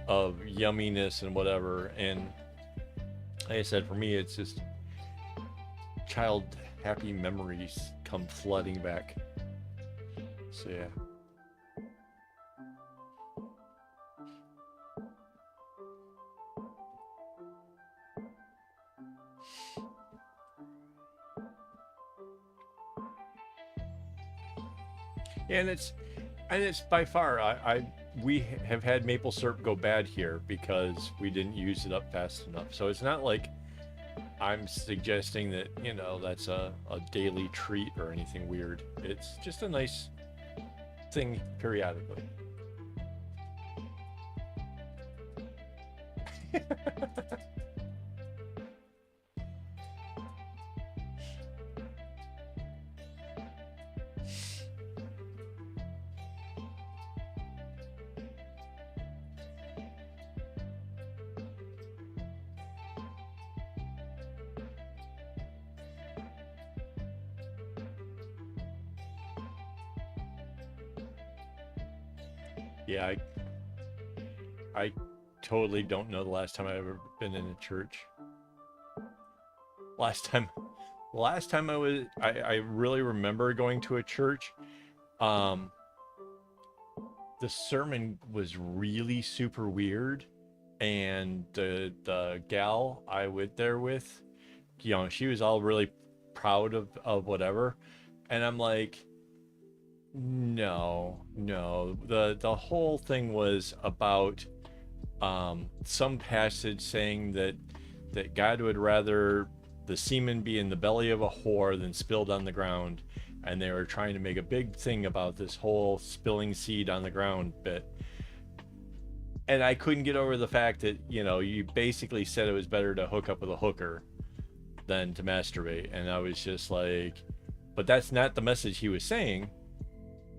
Speaker 1: of yumminess and whatever. And like I said, for me, it's just child happy memories come flooding back. So yeah. And it's by far, we have had maple syrup go bad here because we didn't use it up fast enough. So it's not like I'm suggesting that, that's a daily treat or anything weird. It's just a nice thing periodically. Yeah, I totally don't know the last time I've ever been in a church. Last time last time I really remember going to a church. Um the sermon was really super weird, and the gal I went there with, she was all really proud of whatever, and I'm like, no, the whole thing was about some passage saying that God would rather the semen be in the belly of a whore than spilled on the ground, and they were trying to make a big thing about this whole spilling seed on the ground bit. And I couldn't get over the fact that, you basically said it was better to hook up with a hooker than to masturbate. And I was just like, but that's not the message he was saying.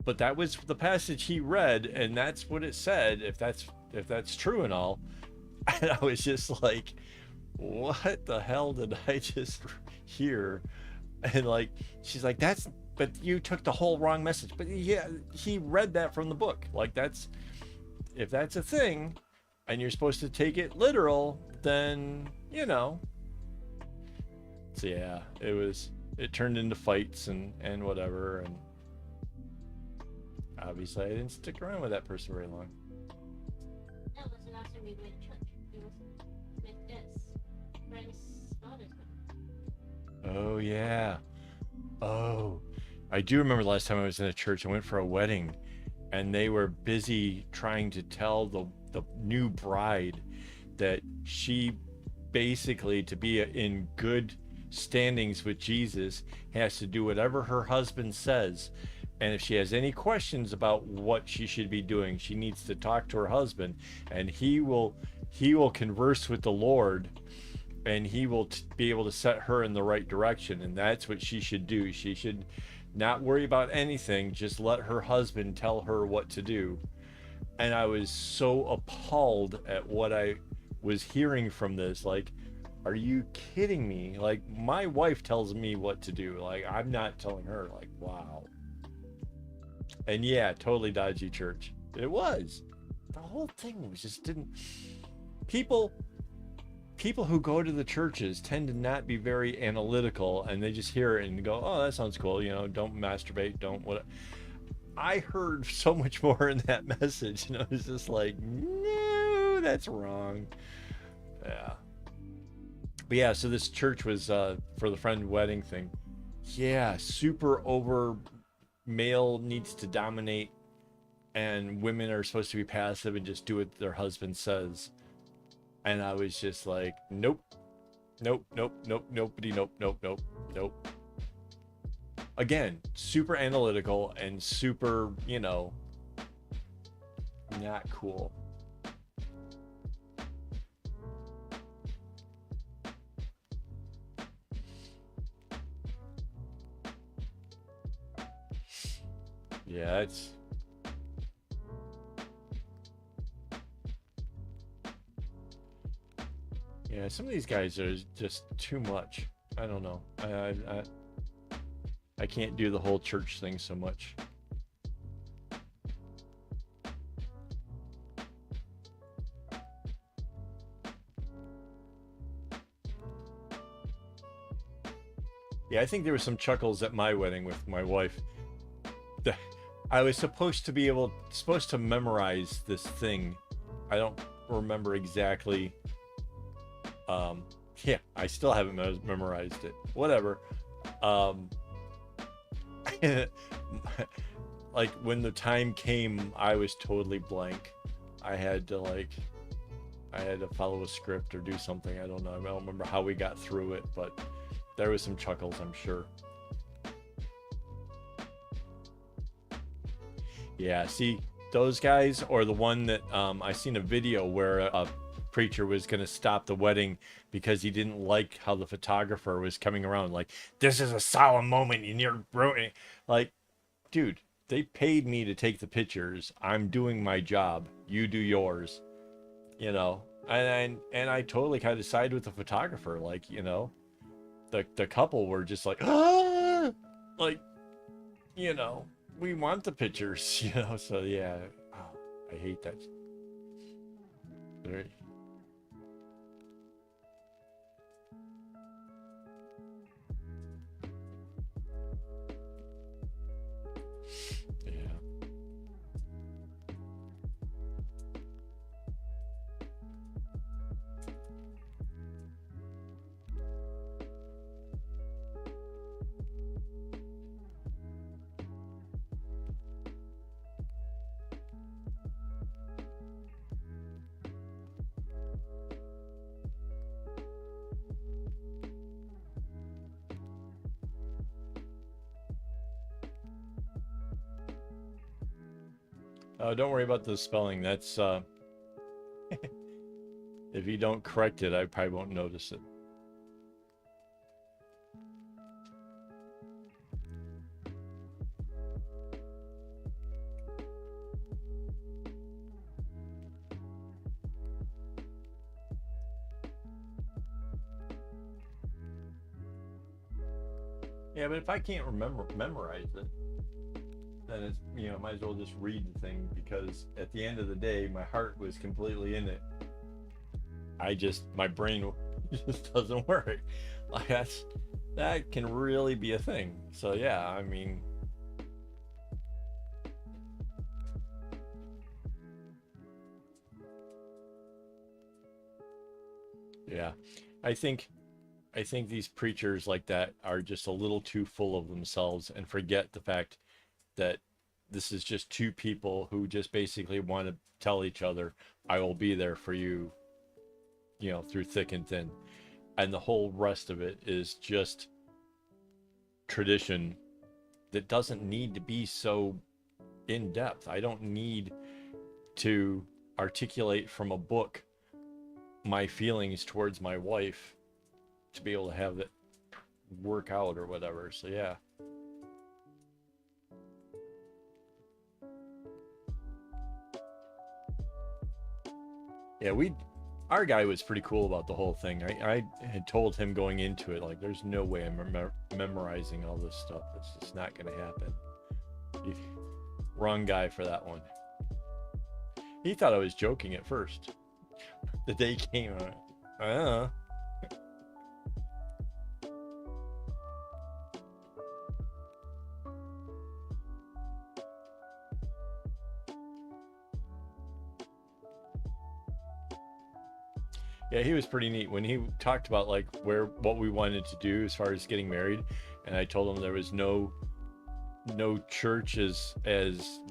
Speaker 1: But that was the passage he read, and that's what it said, if that's true and all. And I was just like, what the hell did I just hear? And like, she's like, but you took the whole wrong message. But yeah, he read that from the book. Like, if that's a thing and you're supposed to take it literal, then so yeah, it turned into fights and whatever, and obviously I didn't stick around with that person very long.
Speaker 2: That was the last time we went to church. It was with this friend's daughter's wedding.
Speaker 1: Oh yeah. Oh, I do remember the last time I was in a church. I went for a wedding, and they were busy trying to tell the new bride that she basically, to be in good standings with Jesus, has to do whatever her husband says. And if she has any questions about what she should be doing, she needs to talk to her husband, and he will converse with the Lord, and he will be able to set her in the right direction. And that's what she should do. She should not worry about anything, just let her husband tell her what to do. And I was so appalled at what I was hearing from this. Like, are you kidding me? Like, my wife tells me what to do. Like, I'm not telling her. Like, wow. And yeah, totally dodgy church. It was. The whole thing was just didn't. People who go to the churches tend to not be very analytical, and they just hear it and go, "Oh, that sounds cool." Don't masturbate. Don't what. I heard so much more in that message, and I was just like, "No, that's wrong." Yeah. But yeah, so this church was for the friend wedding thing. Yeah, super over. Male needs to dominate, and women are supposed to be passive and just do what their husband says. And I was just like, nope, nobody, nope. Again, super analytical and super, not cool. Yeah, some of these guys are just too much. I don't know. I can't do the whole church thing so much. Yeah, I think there were some chuckles at my wedding with my wife. I was supposed to memorize this thing. I don't remember exactly. Yeah, I still haven't memorized it. Whatever. like when the time came, I was totally blank. I had to like I had to follow a script or do something. I don't know. I don't remember how we got through it, but there was some chuckles, I'm sure. Yeah, see, those guys, or the one that I seen a video where a preacher was going to stop the wedding because he didn't like how the photographer was coming around. Like, this is a solemn moment, and you're like, dude, they paid me to take the pictures. I'm doing my job. You do yours. You know, and I totally kind of side with the photographer. Like, you know, the couple were just like, ah! Like, you know, we want the pictures, you know. So yeah, oh, I hate that. Very, yeah. Don't worry about the spelling. That's if you don't correct it, I probably won't notice it. Yeah, but if I can't memorize it, then it's, you know, might as well just read the thing, because at the end of the day, my heart was completely in it. I just, my brain just doesn't work. Like that can really be a thing. So yeah, I mean, yeah, I think I think these preachers like that are just a little too full of themselves and forget the fact that this is just two people who just basically want to tell each other, I will be there for you, you know, through thick and thin. And the whole rest of it is just tradition that doesn't need to be so in depth. I don't need to articulate from a book my feelings towards my wife to be able to have it work out or whatever. So yeah. Yeah, we our guy was pretty cool about the whole thing. I had told him going into it, like, there's no way I'm memorizing all this stuff. It's just not going to happen. He, wrong guy for that one. He thought I was joking at first. The day came, uh, yeah, he was pretty neat when he talked about like what we wanted to do as far as getting married, and I told him there was no church as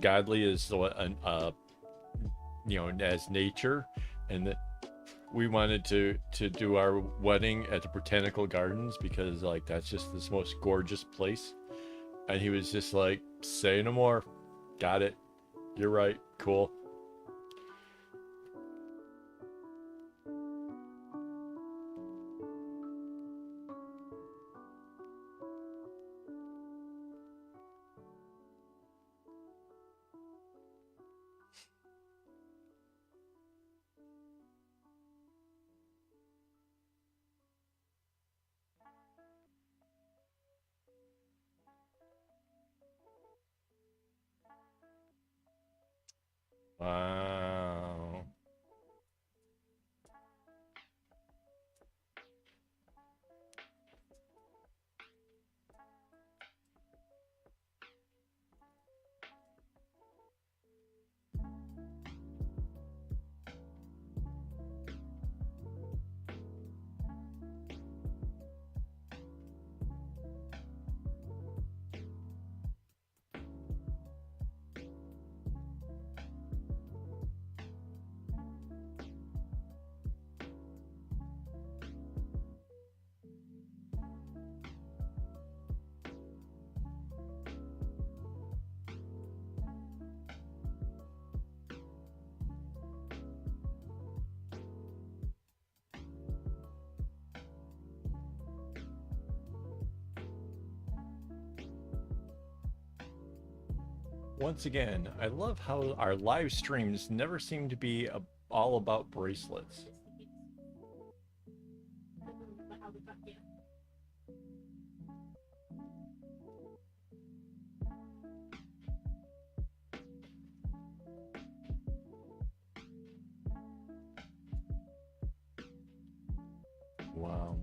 Speaker 1: godly as the you know, as nature, and that we wanted to do our wedding at the botanical gardens because like that's just this most gorgeous place. And he was just like, say no more, got it, you're right, cool. Wow. Once again, I love how our live streams never seem to be all about bracelets.
Speaker 2: I don't remember how we got here.
Speaker 1: Wow.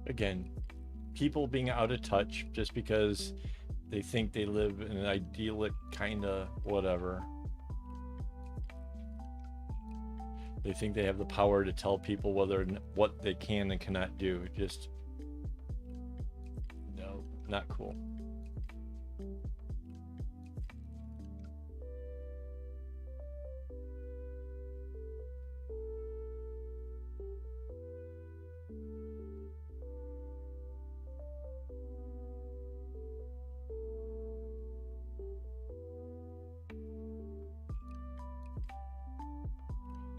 Speaker 1: Again, people being out of touch just because they think they live in an idyllic kind of whatever. They think they have the power to tell people what they can and cannot do. Just no, not cool.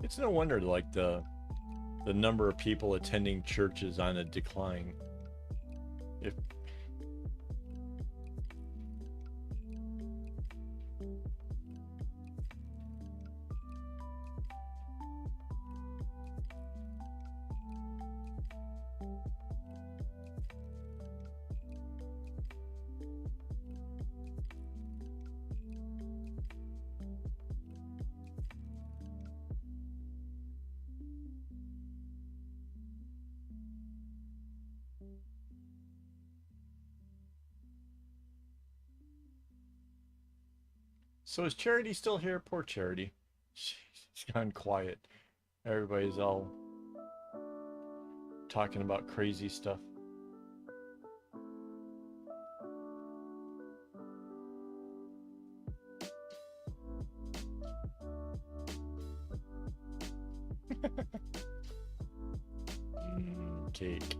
Speaker 1: It's no wonder like the number of people attending church is on a decline. If so is Charity still here? Poor Charity. She's gone quiet. Everybody's all talking about crazy stuff. Cake.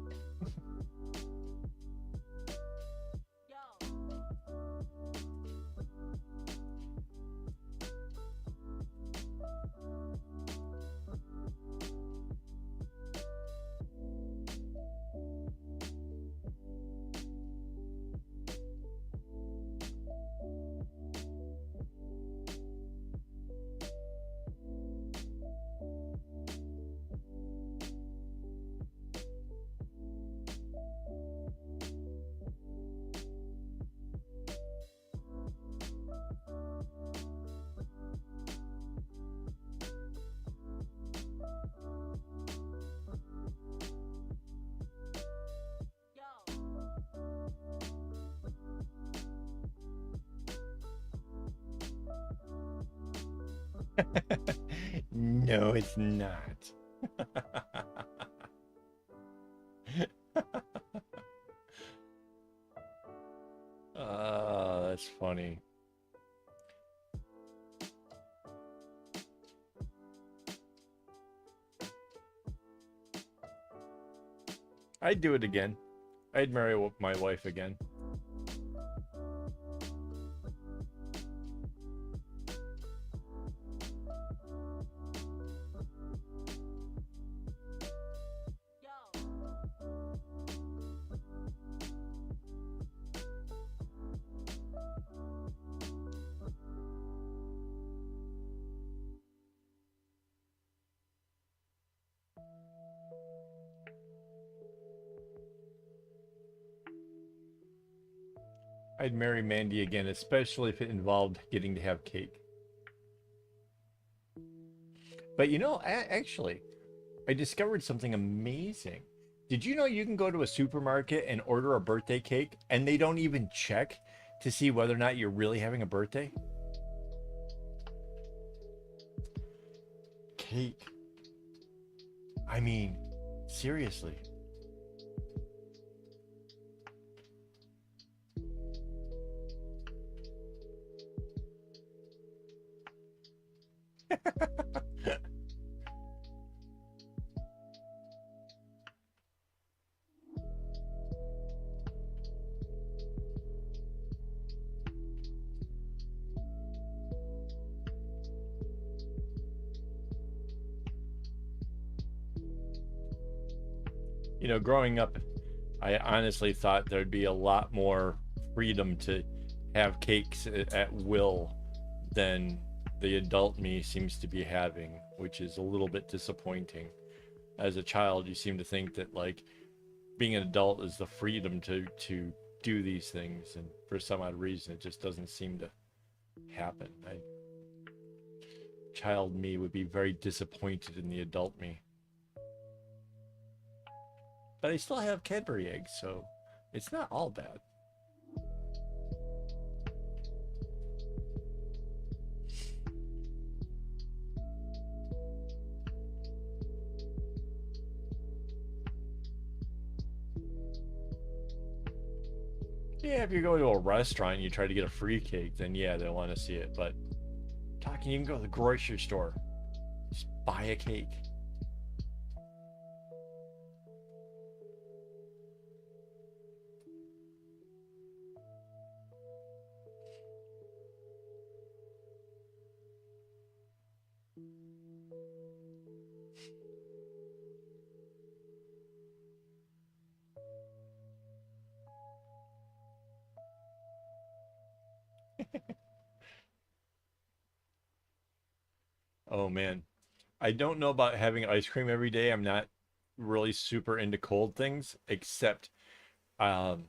Speaker 1: No, it's not. That's funny. I'd do it again. I'd marry my wife again. I'd marry Mandy again, especially if it involved getting to have cake. But you know, actually, I discovered something amazing. Did you know you can go to a supermarket and order a birthday cake and they don't even check to see whether or not you're really having a birthday? Cake. I mean, seriously. You know, growing up, I honestly thought there'd be a lot more freedom to have cakes at will than the adult me seems to be having, which is a little bit disappointing. As a child, you seem to think that like being an adult is the freedom to do these things, and for some odd reason, it just doesn't seem to happen. Child me would be very disappointed in the adult me, but I still have Cadbury eggs, so it's not all bad. Yeah, if you go to a restaurant and you try to get a free cake, then yeah, they'll want to see it. But talking, you can go to the grocery store, just buy a cake. Oh man, I don't know about having ice cream every day. I'm not really super into cold things, except um,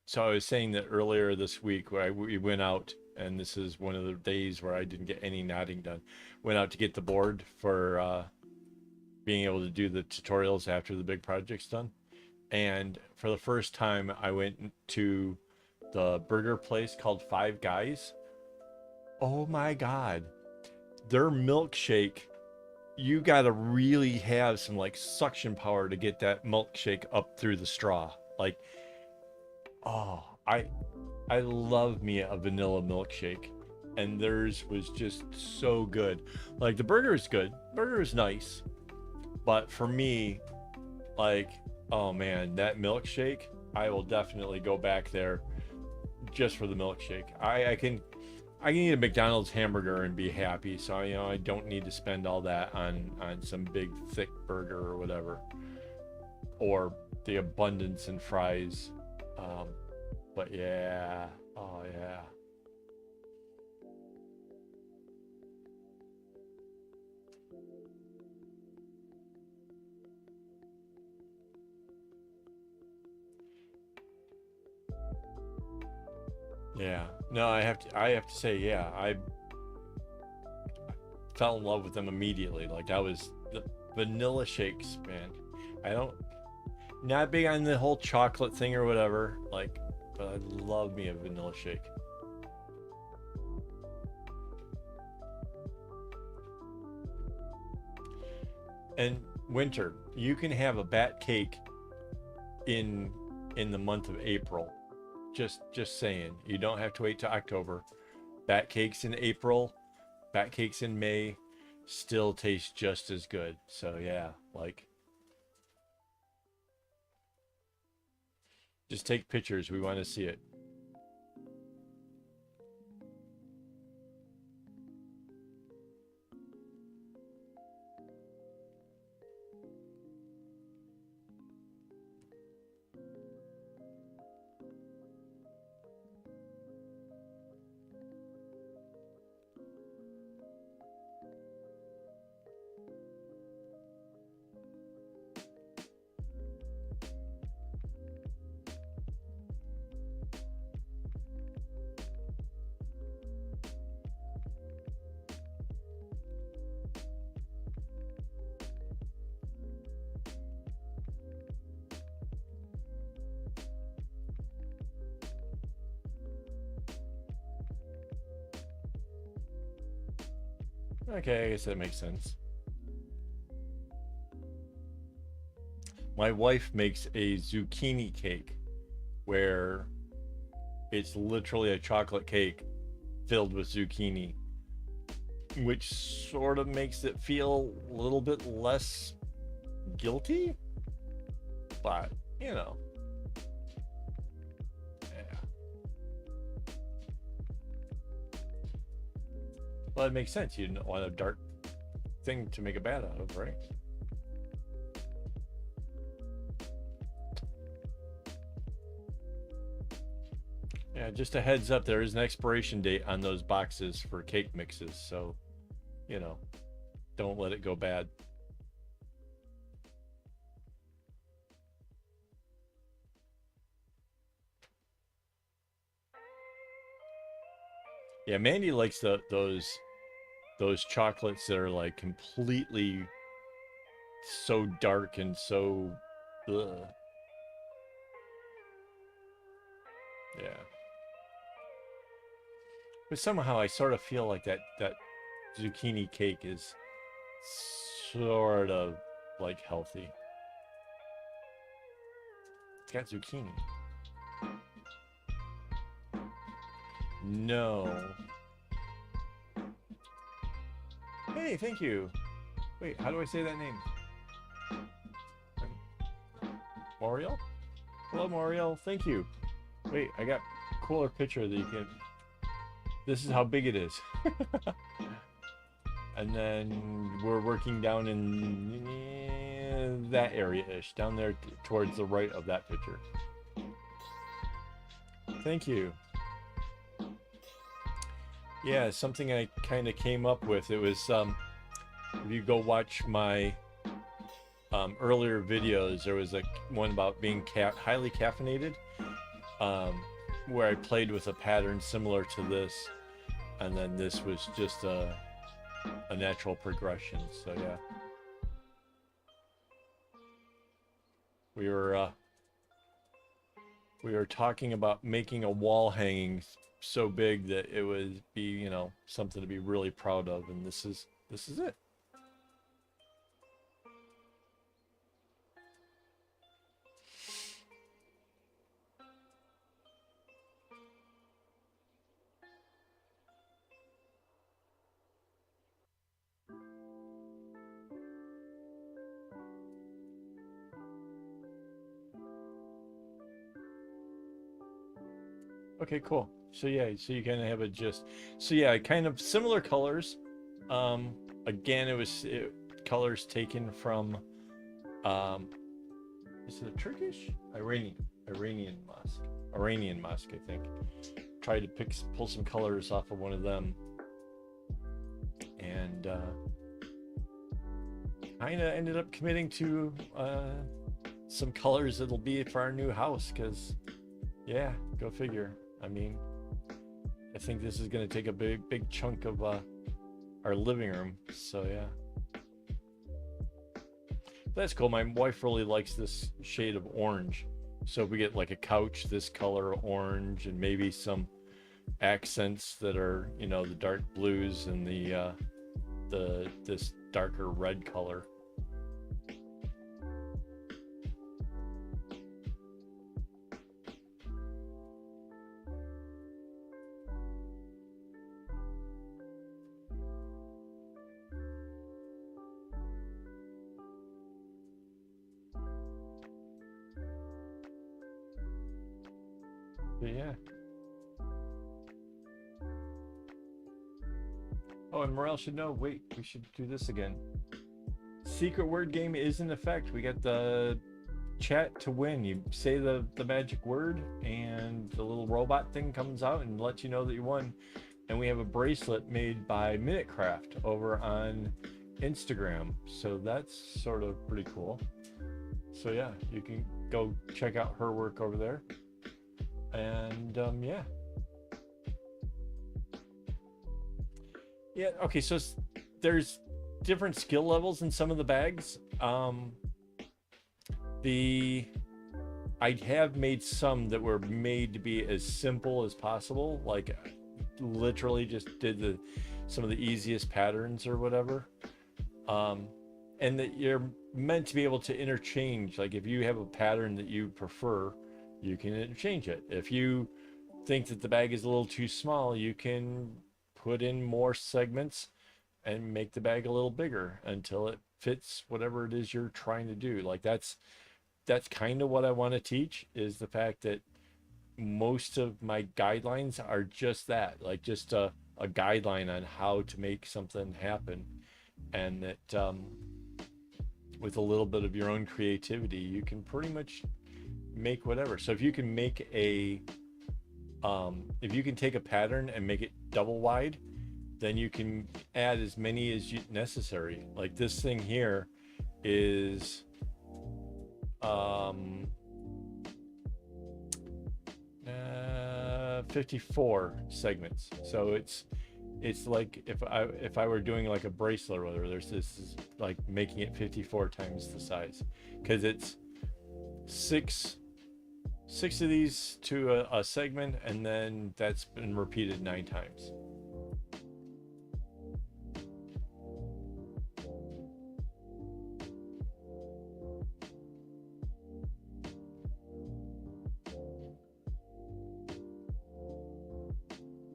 Speaker 1: so I was saying that earlier this week where we went out, and this is one of the days where I didn't get any nodding done. Went out to get the board for being able to do the tutorials after the big project's done. And for the first time, I went to the burger place called Five Guys. Oh my God. Their milkshake, you got to really have some like suction power to get that milkshake up through the straw. Like, oh, I love me a vanilla milkshake, and theirs was just so good. Like the burger is good, burger is nice, but for me, like, oh man, that milkshake, I will definitely go back there just for the milkshake. I can eat a McDonald's hamburger and be happy, so you know I don't need to spend all that on some big thick burger or whatever, or the abundance in fries. Um, but yeah, oh yeah. Yeah. No, I have to say, yeah, I fell in love with them immediately. Like I was the vanilla shakes, man. I don't not big on the whole chocolate thing or whatever, like, but I love me a vanilla shake. And winter, you can have a bat cake in the month of April. Just saying. You don't have to wait till October. Bat cakes in April, bat cakes in May still taste just as good. So yeah, like just take pictures. We want to see it. Okay, I guess that makes sense. My wife makes a zucchini cake where it's literally a chocolate cake filled with zucchini, which sort of makes it feel a little bit less guilty, but you know, yeah. Well, it makes sense. You don't want a dark thing to make a bad out of, right? Yeah, just a heads up, there is an expiration date on those boxes for cake mixes, so you know, don't let it go bad. Yeah, Mandy likes those chocolates that are like completely so dark and so ugh. Yeah. But somehow I sort of feel like that zucchini cake is sort of like healthy. It's got zucchini. No. Hey, thank you. Wait, how do I say that name? Moriel? Hello, Moriel. Thank you. Wait, I got a cooler picture that you can. This is how big it is. And then we're working down in that area-ish, down there towards the right of that picture. Thank you. Yeah, something I kind of came up with. It was if you go watch my earlier videos, there was one about being highly caffeinated, where I played with a pattern similar to this, and then this was just a natural progression. So yeah, we were talking about making a wall hanging so big that it would be, you know, something to be really proud of, and this is it. Okay, cool. So yeah, so you kind of have a gist. So yeah, kind of similar colors. Um, Again, colors taken from is it a Turkish? Iranian mosque. Iranian mosque, I think. Tried to pull some colors off of one of them, and kind of ended up committing to some colors that'll be for our new house. Cause yeah, go figure. I mean, I think this is gonna take a big chunk of our living room. So yeah. That's cool. My wife really likes this shade of orange. So if we get like a couch this color orange and maybe some accents that are, you know, the dark blues and the this darker red color. But yeah. Oh, and Morel should know. Wait, we should do this again. Secret word game is in effect. We got the chat to win. You say the magic word, and the little robot thing comes out and lets you know that you won. And we have a bracelet made by Minutecraft over on Instagram. So that's sort of pretty cool. So yeah, you can go check out her work over there. And yeah. Yeah, okay, so there's different skill levels in some of the bags. I have made some that were made to be as simple as possible. Like literally just did the some of the easiest patterns or whatever. Um, and that you're meant to be able to interchange. Like if you have a pattern that you prefer, you can interchange it. If you think that the bag is a little too small, you can put in more segments and make the bag a little bigger until it fits whatever it is you're trying to do. Like that's kind of what I want to teach, is the fact that most of my guidelines are just that, like just a guideline on how to make something happen. And that with a little bit of your own creativity, you can pretty much make whatever. So if you can make if you can take a pattern and make it double wide, then you can add as many as necessary. Like this thing here is 54 segments. So it's like if I were doing like a bracelet or whatever, there's this is like making it 54 times the size, because it's six of these to a segment, and then that's been repeated 9 times.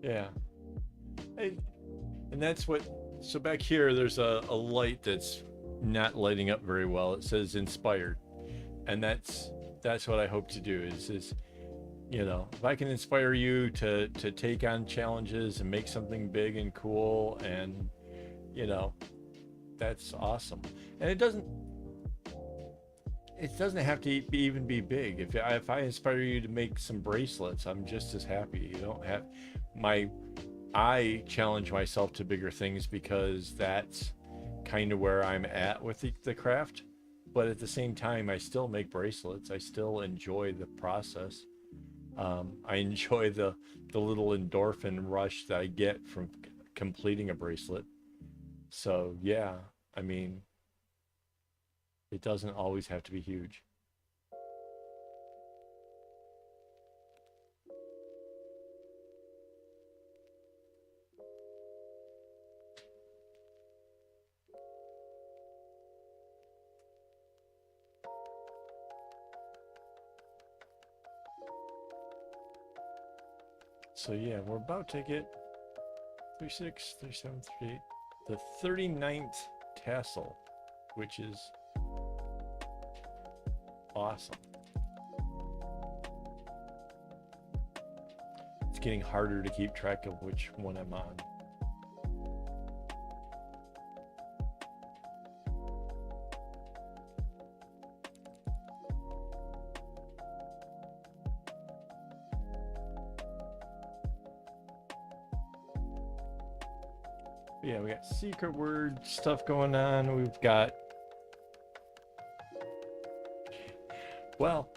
Speaker 1: Yeah. And that's what, so back here, there's a light that's not lighting up very well. It says inspired. And that's what I hope to do is, you know, if I can inspire you to take on challenges and make something big and cool, and, you know, that's awesome. And it doesn't have to even be big. If I inspire you to make some bracelets, I'm just as happy. You don't have I challenge myself to bigger things because that's kind of where I'm at with the craft. But at the same time, I still make bracelets. I still enjoy the process. I enjoy the little endorphin rush that I get from completing a bracelet. So yeah, I mean, it doesn't always have to be huge. So yeah, we're about to get 36, 37, 38, the 39th tassel, which is awesome. It's getting harder to keep track of which one I'm on. Yeah, we got secret word stuff going on. We've got, well,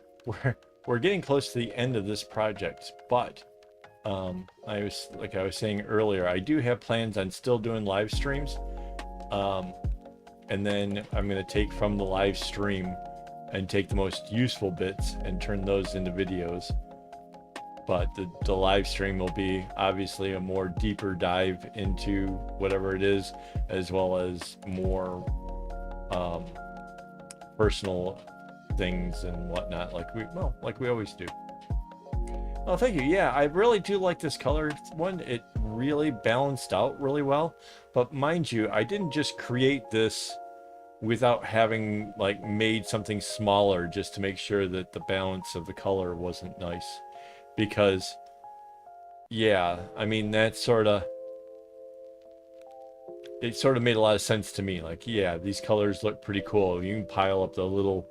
Speaker 1: we're getting close to the end of this project, but I was saying earlier, I do have plans on still doing live streams, and then I'm going to take from the live stream and take the most useful bits and turn those into videos. But the live stream will be obviously a more deeper dive into whatever it is, as well as more personal things and whatnot, like we always do. Oh, thank you. Yeah, I really do like this color one. It really balanced out really well. But mind you, I didn't just create this without having like made something smaller just to make sure that the balance of the color wasn't nice. Because, yeah, I mean, it sort of made a lot of sense to me. Like, yeah, these colors look pretty cool. You can pile up the little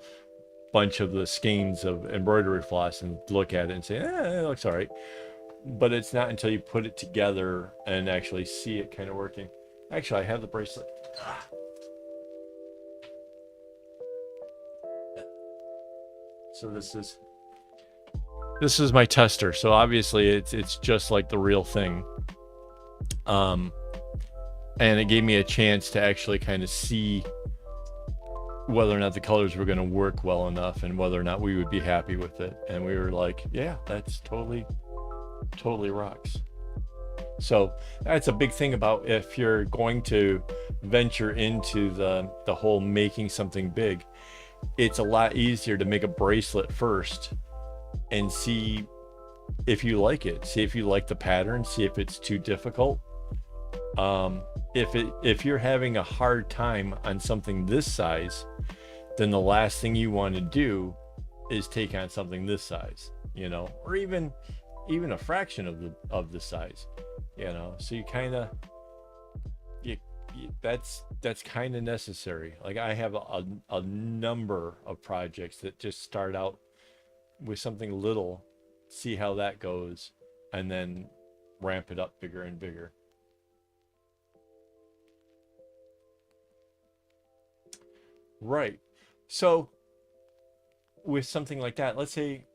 Speaker 1: bunch of the skeins of embroidery floss and look at it and say, it looks all right. But it's not until you put it together and actually see it kind of working. Actually, I have the bracelet. So this is my tester. So obviously it's just like the real thing. And it gave me a chance to actually kind of see whether or not the colors were going to work well enough and whether or not we would be happy with it. And we were like, yeah, that's totally rocks. So that's a big thing about if you're going to venture into the whole making something big. It's a lot easier to make a bracelet first and see if you like it. See if you like the pattern. See if it's too difficult. Um, if you're having a hard time on something this size, then the last thing you want to do is take on something this size, or even a fraction of the size, So you kind of that's kind of necessary. Like I have a number of projects that just start out with something little, see how that goes, and then ramp it up bigger and bigger. Right. So with something like that, let's say,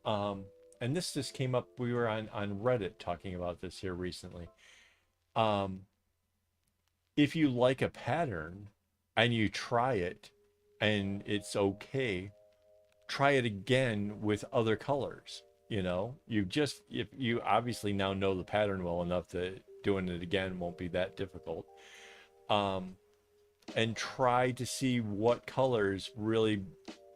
Speaker 1: um, and this just came up. We were on Reddit talking about this here recently. Um, if you like a pattern and you try it and it's okay, try it again with other colors. If you obviously now know the pattern well enough that doing it again won't be that difficult. Um, and try to see what colors really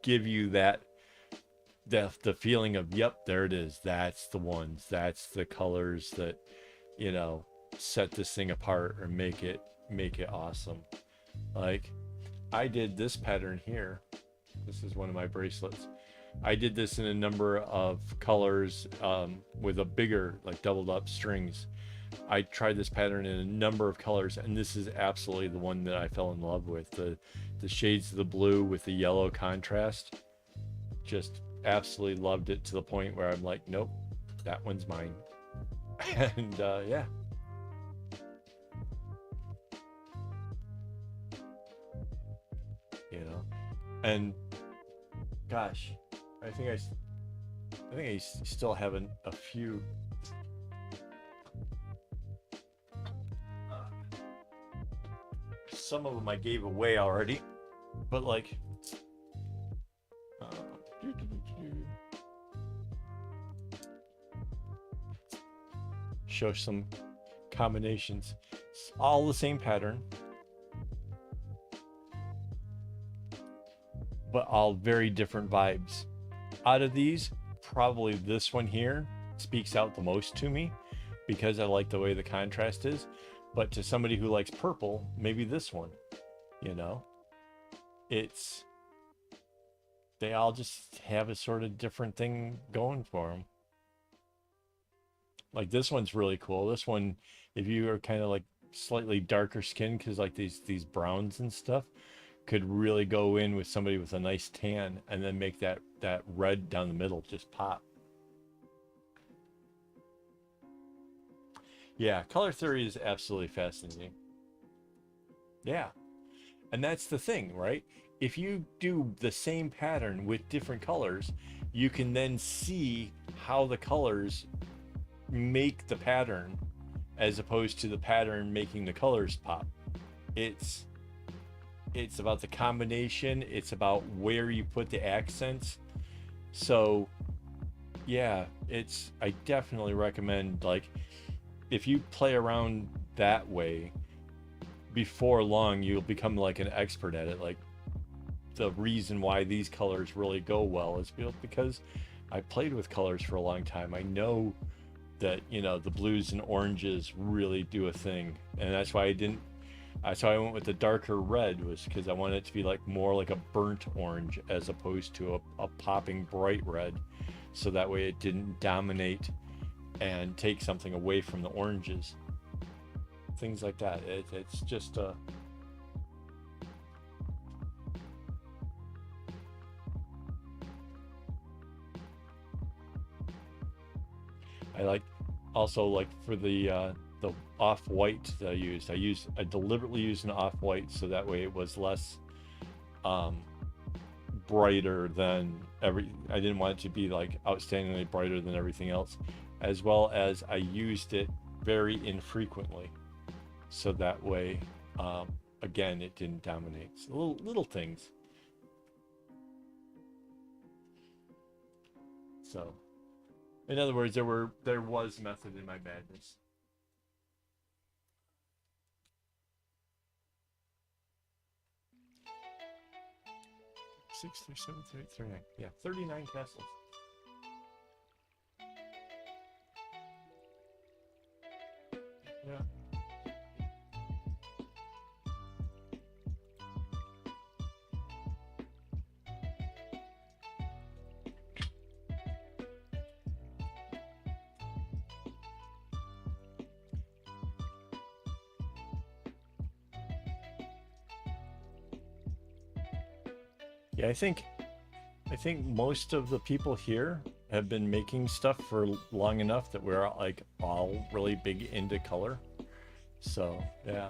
Speaker 1: give you the feeling of, yep, there it is. That's the ones. That's the colors that, you know, set this thing apart or make it awesome. Like I did this pattern here. This is one of my bracelets. I did this in a number of colors, with a bigger, like doubled up strings. I tried this pattern in a number of colors, and this is absolutely the one that I fell in love with. The shades of the blue with the yellow contrast. Just absolutely loved it to the point where I'm like, nope, that one's mine. And yeah, you know. And gosh, I think I still have a few. Some of them I gave away already, but like, uh, show some combinations. It's all the same pattern, but all very different vibes. Out of these, probably this one here speaks out the most to me because I like the way the contrast is. But to somebody who likes purple, maybe this one, you know, it's they all just have a sort of different thing going for them. Like this one's really cool. This one, if you are kind of like slightly darker skin, because like these browns and stuff, could really go in with somebody with a nice tan, and then make that red down the middle just pop. Yeah, color theory is absolutely fascinating. Yeah, and that's the thing, right? If you do the same pattern with different colors, you can then see how the colors make the pattern as opposed to the pattern making the colors pop. It's it's about the combination, it's about where you put the accents. So, yeah, it's I definitely recommend, like, if you play around that way, before long you'll become like an expert at it. Like the reason why these colors really go well is because I played with colors for a long time. I know that, the blues and oranges really do a thing, and that's why I didn't. That's why I went with the darker red, was because I wanted it to be like more like a burnt orange as opposed to a popping bright red, so that way it didn't dominate and take something away from the oranges. Things like that. It's just I like, also like for the off white that I deliberately used an off white so that way it was less um brighter than I didn't want it to be like outstandingly brighter than everything else, as well as I used it very infrequently so that way, um again, it didn't dominate. So little things. So in other words, there was method in my madness. 36, 37, 38, 39. Yeah, 39 castles. Yeah. Yeah, I think most of the people here have been making stuff for long enough that we're like all really big into color. So, yeah.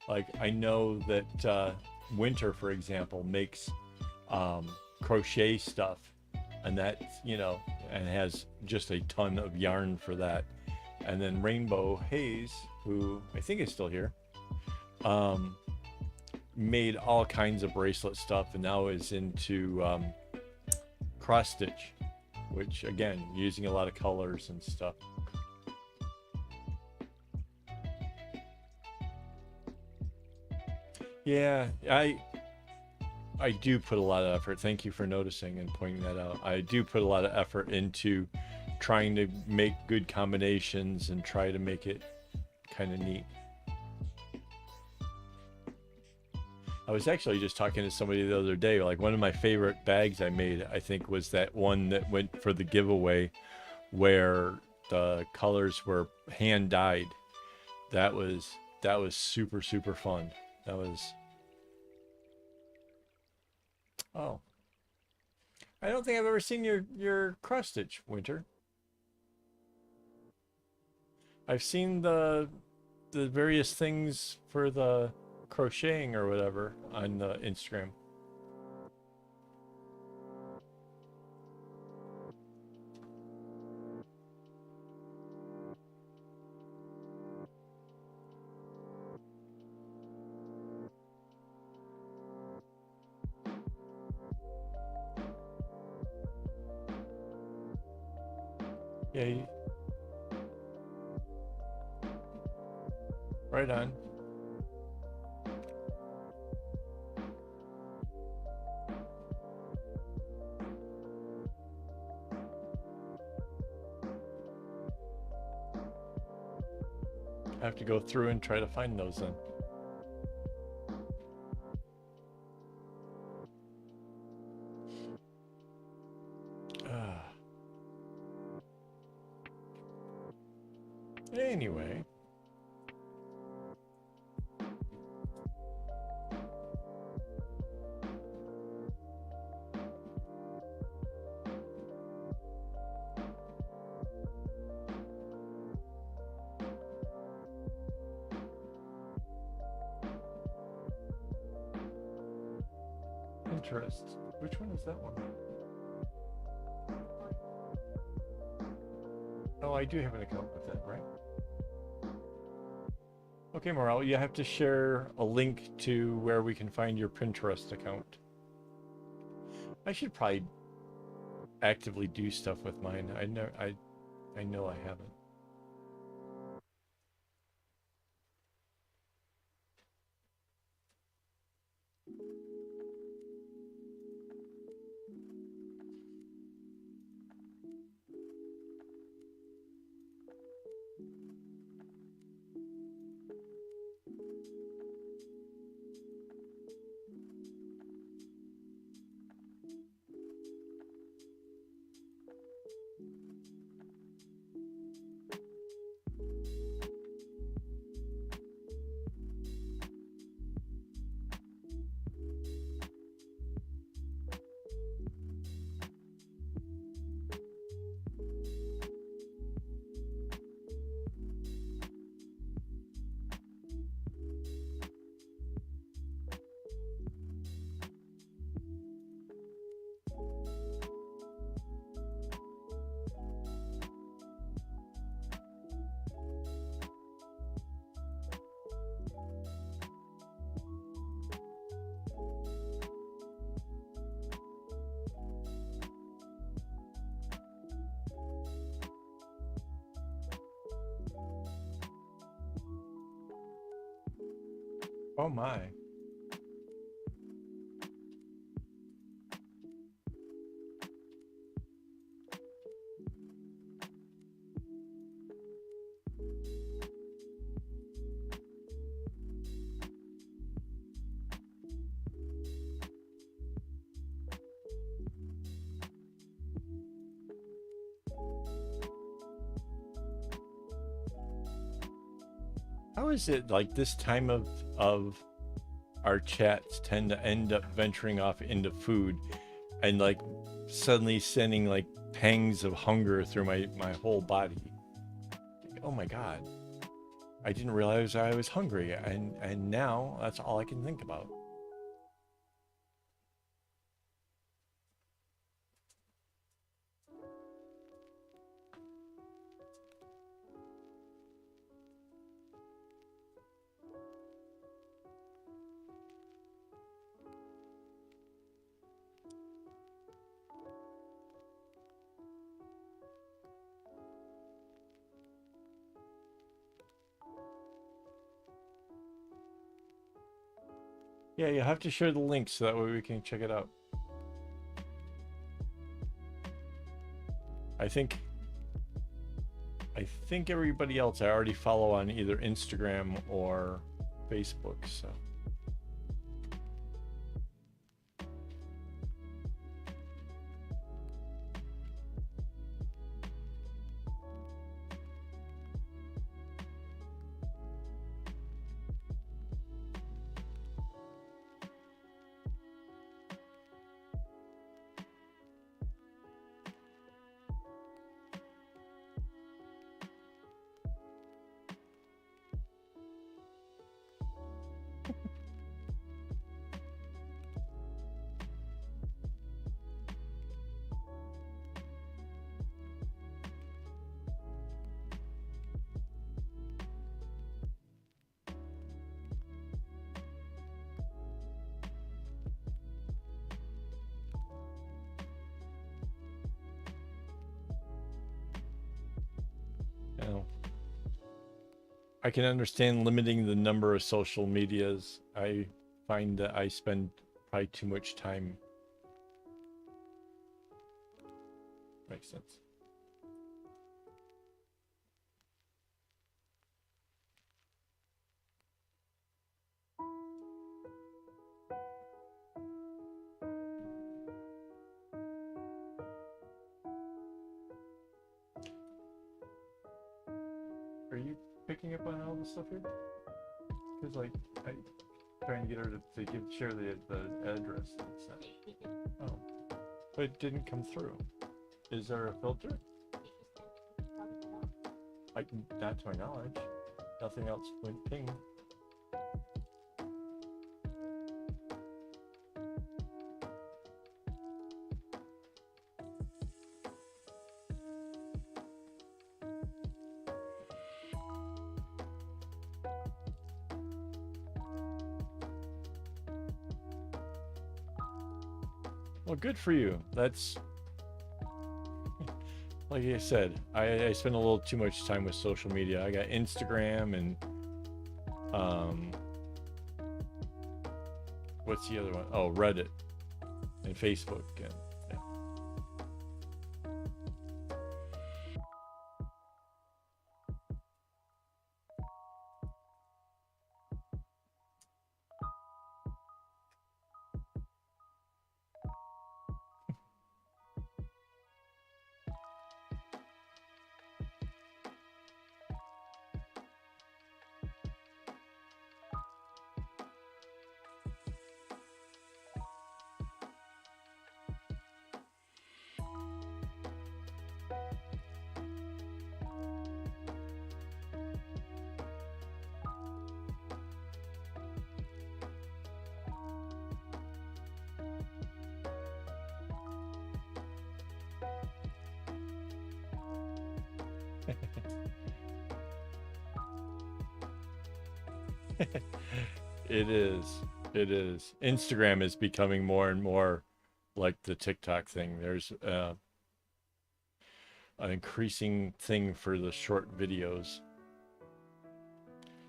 Speaker 1: Like I know that Winter, for example, makes crochet stuff, and that and has just a ton of yarn for that. And then Rainbow Haze, who I think is still here, um, made all kinds of bracelet stuff, and now is into cross stitch, which again using a lot of colors and stuff. Yeah, I do put a lot of effort. Thank you for noticing and pointing that out. I do put a lot of effort into trying to make good combinations and try to make it kind of neat. I was actually just talking to somebody the other day. Like one of my favorite bags I made, I think, was that one that went for the giveaway where the colors were hand dyed. That was super super fun. That was oh. I don't think I've ever seen your cross stitch, Winter. I've seen the various things for the crocheting or whatever on the Instagram. Yeah, right on. I have to go through and try to find those then. Ah. Anyway. Pinterest. Which one is that one? Oh, I do have an account with that, right? Okay, Morel, you have to share a link to where we can find your Pinterest account. I should probably actively do stuff with mine. I know I haven't. Oh my. how is it like this time of our chats tend to end up venturing off into food and like suddenly sending like pangs of hunger through my whole body. Like, oh my god, I didn't realize I was hungry, and now that's all I can think about. Yeah, you have to share the link so that way we can check it out. I think I think everybody else I already follow on either Instagram or Facebook, so you know, I can understand limiting the number of social medias. I find that I spend probably too much time. Makes sense. Are you picking up on all the stuff here? Because like I trying to get her to give share the address and stuff. Oh, but it didn't come through. Is there a filter? Not to my knowledge. Nothing else went ping. Well, good for you. That's like I said, I spend a little too much time with social media. I got Instagram and um what's the other one? Oh, Reddit and Facebook and yeah. It is. It is. Instagram is becoming more and more like the TikTok thing. There's an increasing thing for the short videos.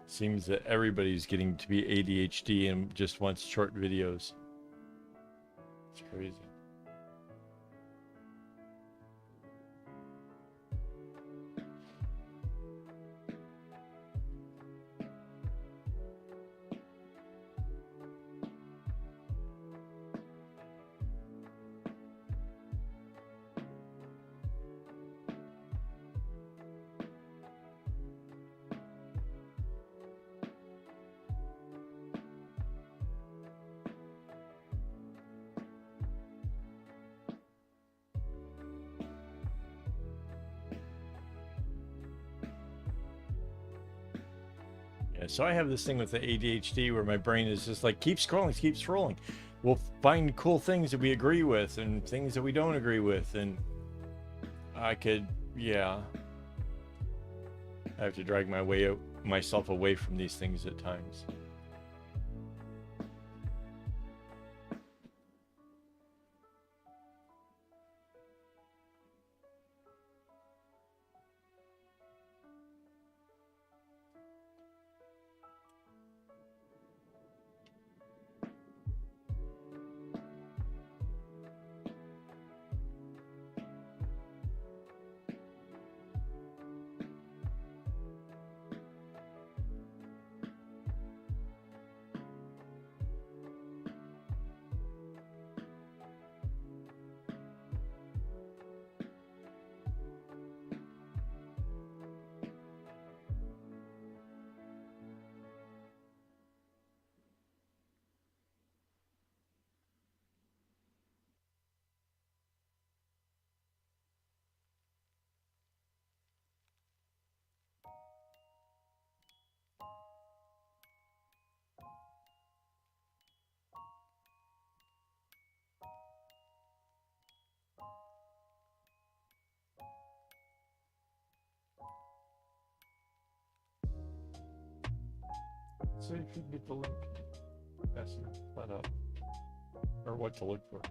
Speaker 1: Seems that everybody's getting to be ADHD and just wants short videos. It's crazy. Yeah, so I have this thing with the ADHD where my brain is just like, keep scrolling, keep scrolling. We'll find cool things that we agree with and things that we don't agree with. And I could, yeah, I have to drag myself away from these things at times. So if you get the link, that's let up, or what to look for.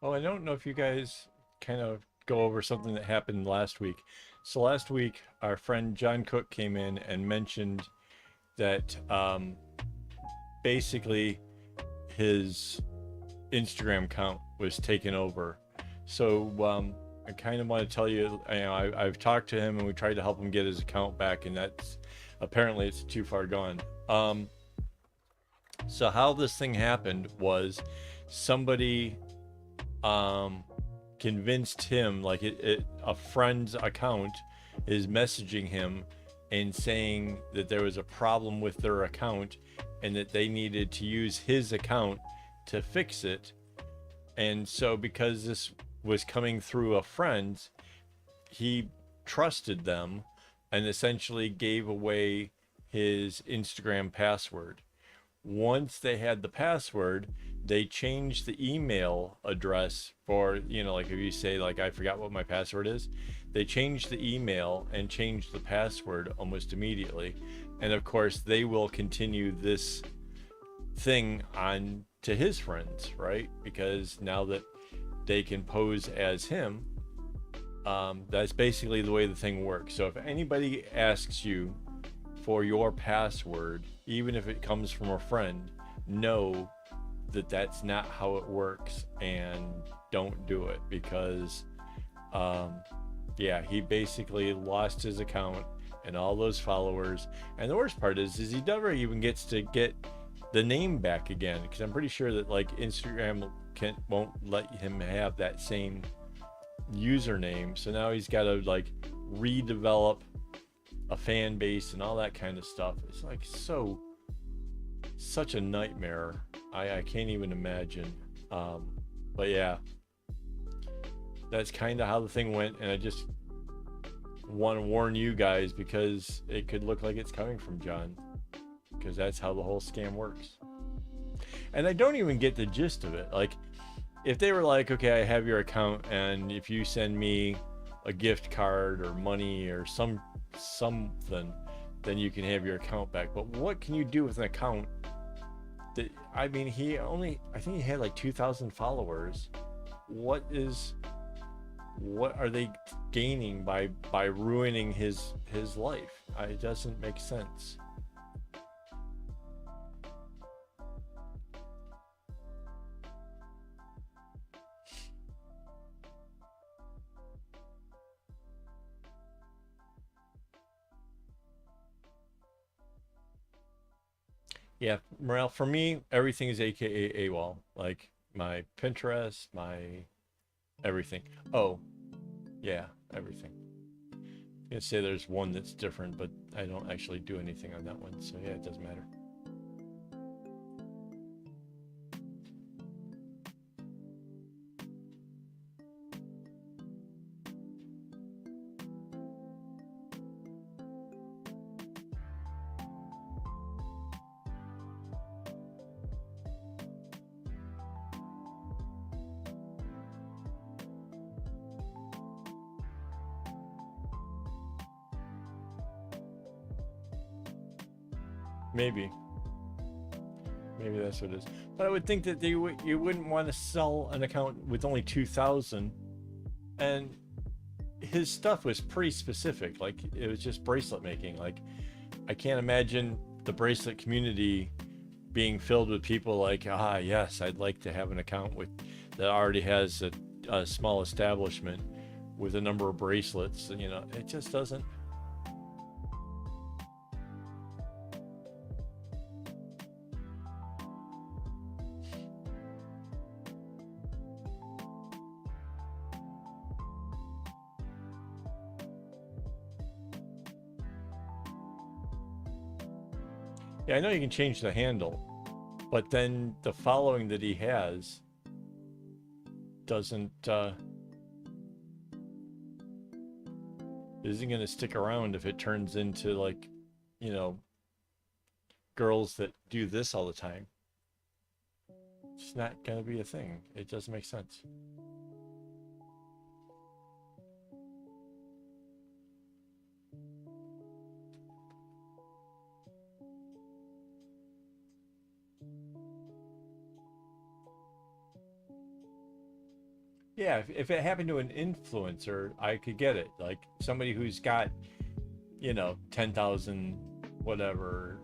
Speaker 1: Oh, I don't know if you guys kind of go over something that happened last week. So last week, our friend John Cook came in and mentioned that basically his Instagram account was taken over. So I kind of want to tell you, I've talked to him and we tried to help him get his account back, and that's apparently it's too far gone. So how this thing happened was somebody convinced him, like a friend's account is messaging him and saying that there was a problem with their account and that they needed to use his account to fix it. And so because this was coming through a friend, he trusted them and essentially gave away his Instagram password. Once they had the password, they changed the email address for, like if you say, like, I forgot what my password is, they changed the email and changed the password almost immediately. And of course, they will continue this thing on to his friends, right? Because now that they can pose as him, that's basically the way the thing works. So if anybody asks you for your password, even if it comes from a friend, know that that's not how it works and don't do it, because yeah, he basically lost his account and all those followers. And the worst part is he never even gets to get the name back again, because I'm pretty sure that like Instagram won't let him have that same username. So now he's got to like redevelop a fan base and all that kind of stuff. It's like such a nightmare. I can't even imagine. But yeah, that's kind of how the thing went, and I just want to warn you guys because it could look like it's coming from John, because that's how the whole scam works. And I don't even get the gist of it. Like, if they were like, okay, I have your account, and if you send me a gift card or money or something, then you can have your account back. But what can you do with an account that, I mean, I think he had like 2,000 followers. What are they gaining by ruining his life? It doesn't make sense. Yeah, Morale, for me, everything is AKA AWOL. Like my Pinterest, my everything. Oh, yeah, everything. I can say there's one that's different, but I don't actually do anything on that one. So yeah, it doesn't matter. Maybe. Maybe that's what it is. But I would think that you wouldn't want to sell an account with only 2,000. And his stuff was pretty specific. Like it was just bracelet making. Like I can't imagine the bracelet community being filled with people like, ah, yes, I'd like to have an account with that already has a small establishment with a number of bracelets. You know, it just doesn't. Yeah, I know you can change the handle, but then the following that he has doesn't isn't going to stick around if it turns into like, you know, girls that do this all the time. It's not going to be a thing. It doesn't make sense. Yeah, if it happened to an influencer, I could get it. Like somebody who's got, 10,000 whatever,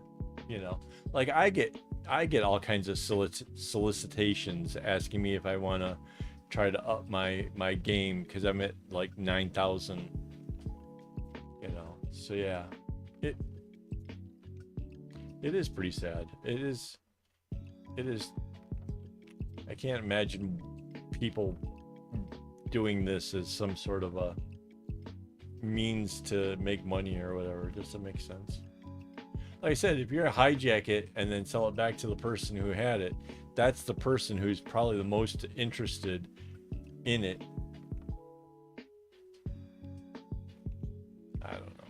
Speaker 1: you know. Like I get all kinds of solicitations asking me if I want to try to up my game cuz I'm at like 9,000, you know. So yeah. It it is pretty sad. It is I can't imagine people doing this as some sort of a means to make money or whatever. It doesn't make sense. Like I said, if you're to hijack it and then sell it back to the person who had it, that's the person who's probably the most interested in it. I don't know.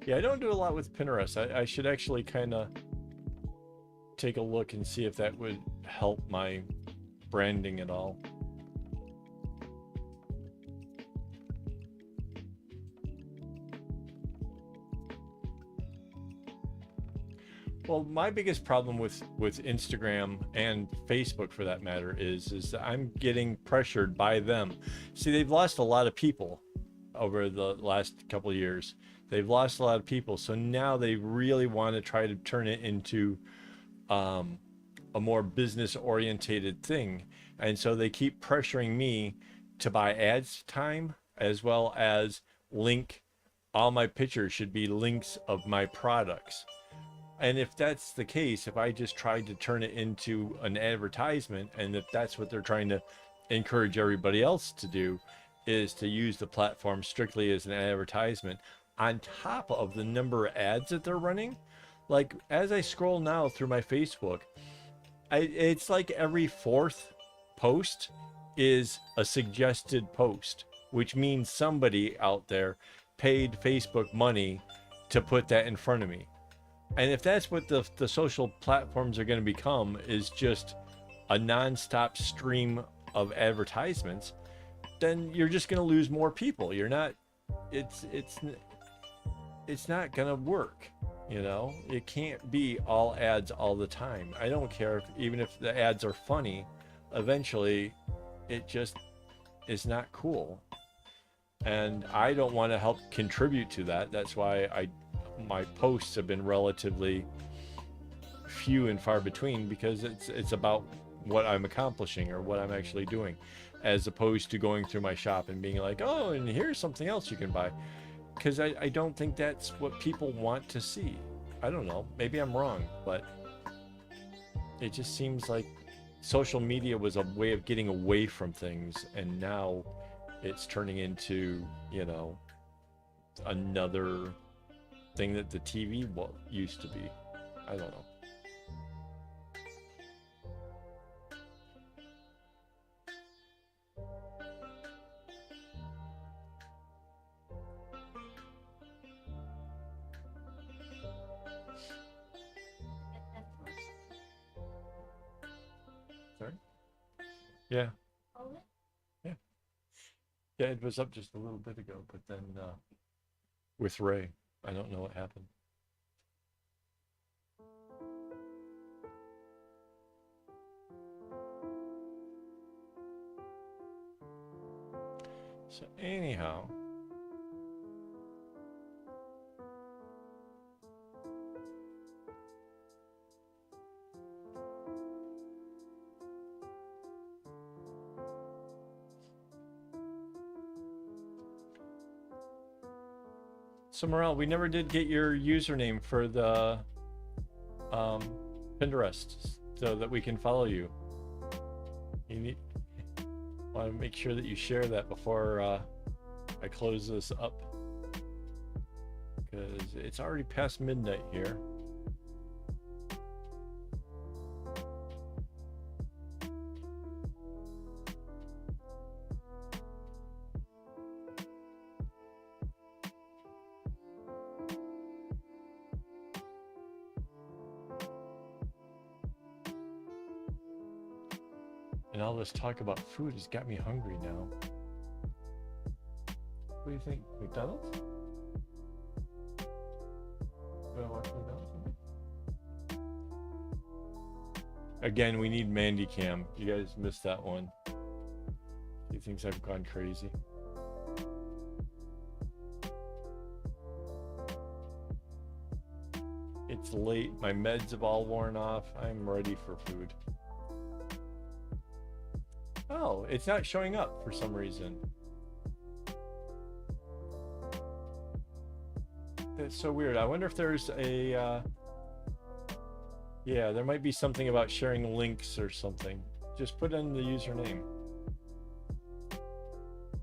Speaker 1: Yeah, I don't do a lot with Pinterest. I should actually kind of take a look and see if that would help my branding at all. Well, my biggest problem with Instagram and Facebook, for that matter, is that I'm getting pressured by them. See, they've lost a lot of people over the last couple of years. They've lost a lot of people, so now they really want to try to turn it into um, a more business orientated thing, and so they keep pressuring me to buy ads time as well as link. All my pictures should be links of my products. And if that's the case, if I just tried to turn it into an advertisement, and if that's what they're trying to encourage everybody else to do, is to use the platform strictly as an advertisement on top of the number of ads that they're running. Like as I scroll now through my Facebook, it's like every fourth post is a suggested post, which means somebody out there paid Facebook money to put that in front of me. And if that's what the social platforms are going to become, is just a nonstop stream of advertisements, then you're just going to lose more people. You're not. It's not going to work. You know, it can't be all ads all the time. I don't care even if the ads are funny. Eventually, it just is not cool, and I don't want to help contribute to that. That's why my posts have been relatively few and far between because it's about what I'm accomplishing or what I'm actually doing, as opposed to going through my shop and being like, oh, and here's something else you can buy. Because I don't think that's what people want to see. I don't know. Maybe I'm wrong, but it just seems like social media was a way of getting away from things, and now it's turning into, another thing that the TV used to be. I don't know.
Speaker 2: Get that first.
Speaker 1: Sorry? Yeah.
Speaker 2: Hold it.
Speaker 1: Yeah. Yeah, it was up just a little bit ago, but then with Ray, I don't know what happened. So anyhow, so Morel, we never did get your username for the Pinterest so that we can follow you. You need want to make sure that you share that before I close this up, because it's already past midnight here. And all this talk about food has got me hungry now. What do you think? McDonald's? You wanna watch McDonald's? Again, we need Mandy Cam. You guys missed that one. She thinks I've gone crazy. It's late. My meds have all worn off. I'm ready for food. Oh, it's not showing up for some reason. That's so weird. I wonder if there's a yeah, there might be something about sharing links or something. Just put in the username.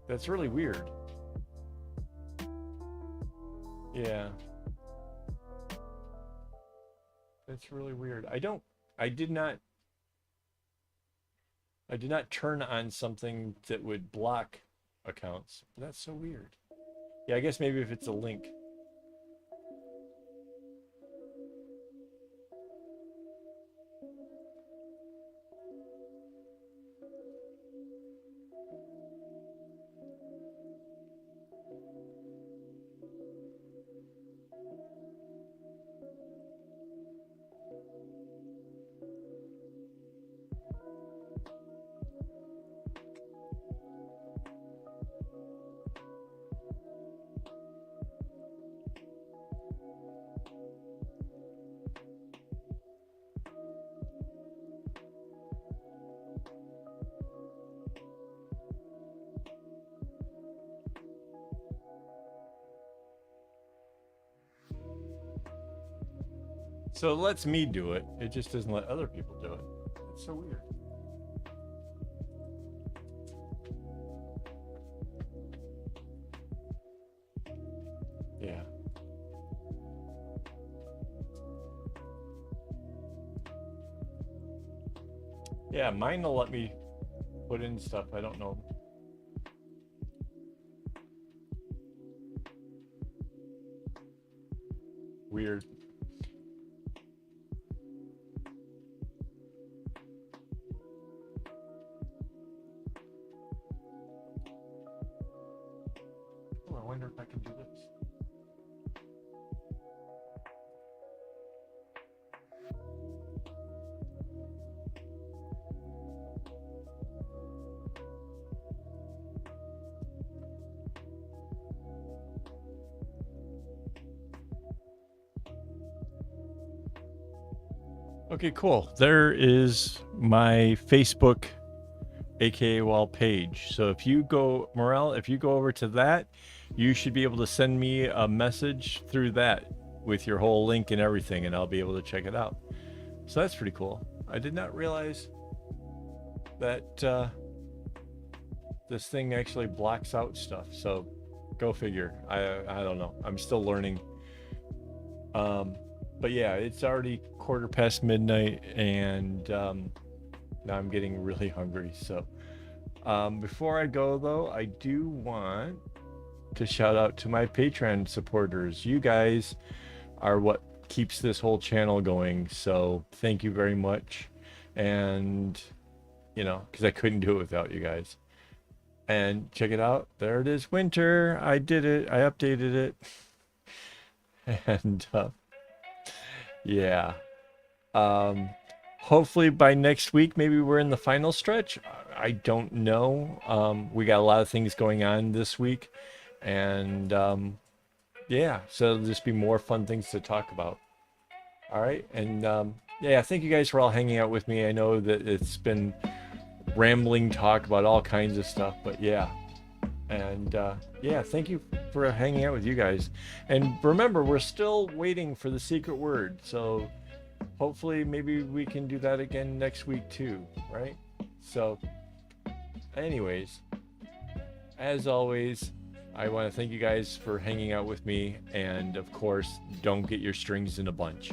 Speaker 1: That's really weird. Yeah. That's really weird. I did not turn on something that would block accounts. That's so weird. Yeah, I guess maybe if it's a link. So it lets me do it. It just doesn't let other people do it. It's so weird. Yeah. Yeah, mine will let me put in stuff. I don't know. Weird. Oh, I wonder if I can do this. Okay, cool. There is my Facebook akaawol page. So if you go, Morel, if you go over to that, you should be able to send me a message through that with your whole link and everything, and I'll be able to check it out. So that's pretty cool. I did not realize that this thing actually blocks out stuff. So go figure. I don't know. I'm still learning. But yeah, it's already 1/4 past midnight, and now I'm getting really hungry. So before I go though, I do want to shout out to my Patreon supporters. You guys are what keeps this whole channel going. So thank you very much. And you know, because I couldn't do it without you guys. And check it out. There it is, winter. I did it. I updated it. And yeah. Hopefully by next week, maybe we're in the final stretch. I don't know. We got a lot of things going on this week. And yeah, so there'll just be more fun things to talk about. All right. And yeah, thank you guys for all hanging out with me. I know that it's been rambling talk about all kinds of stuff, but yeah. And yeah, thank you for hanging out with you guys. And remember, we're still waiting for the secret word. So hopefully maybe we can do that again next week too, right? So anyways, as always, I want to thank you guys for hanging out with me. And of course, don't get your strings in a bunch.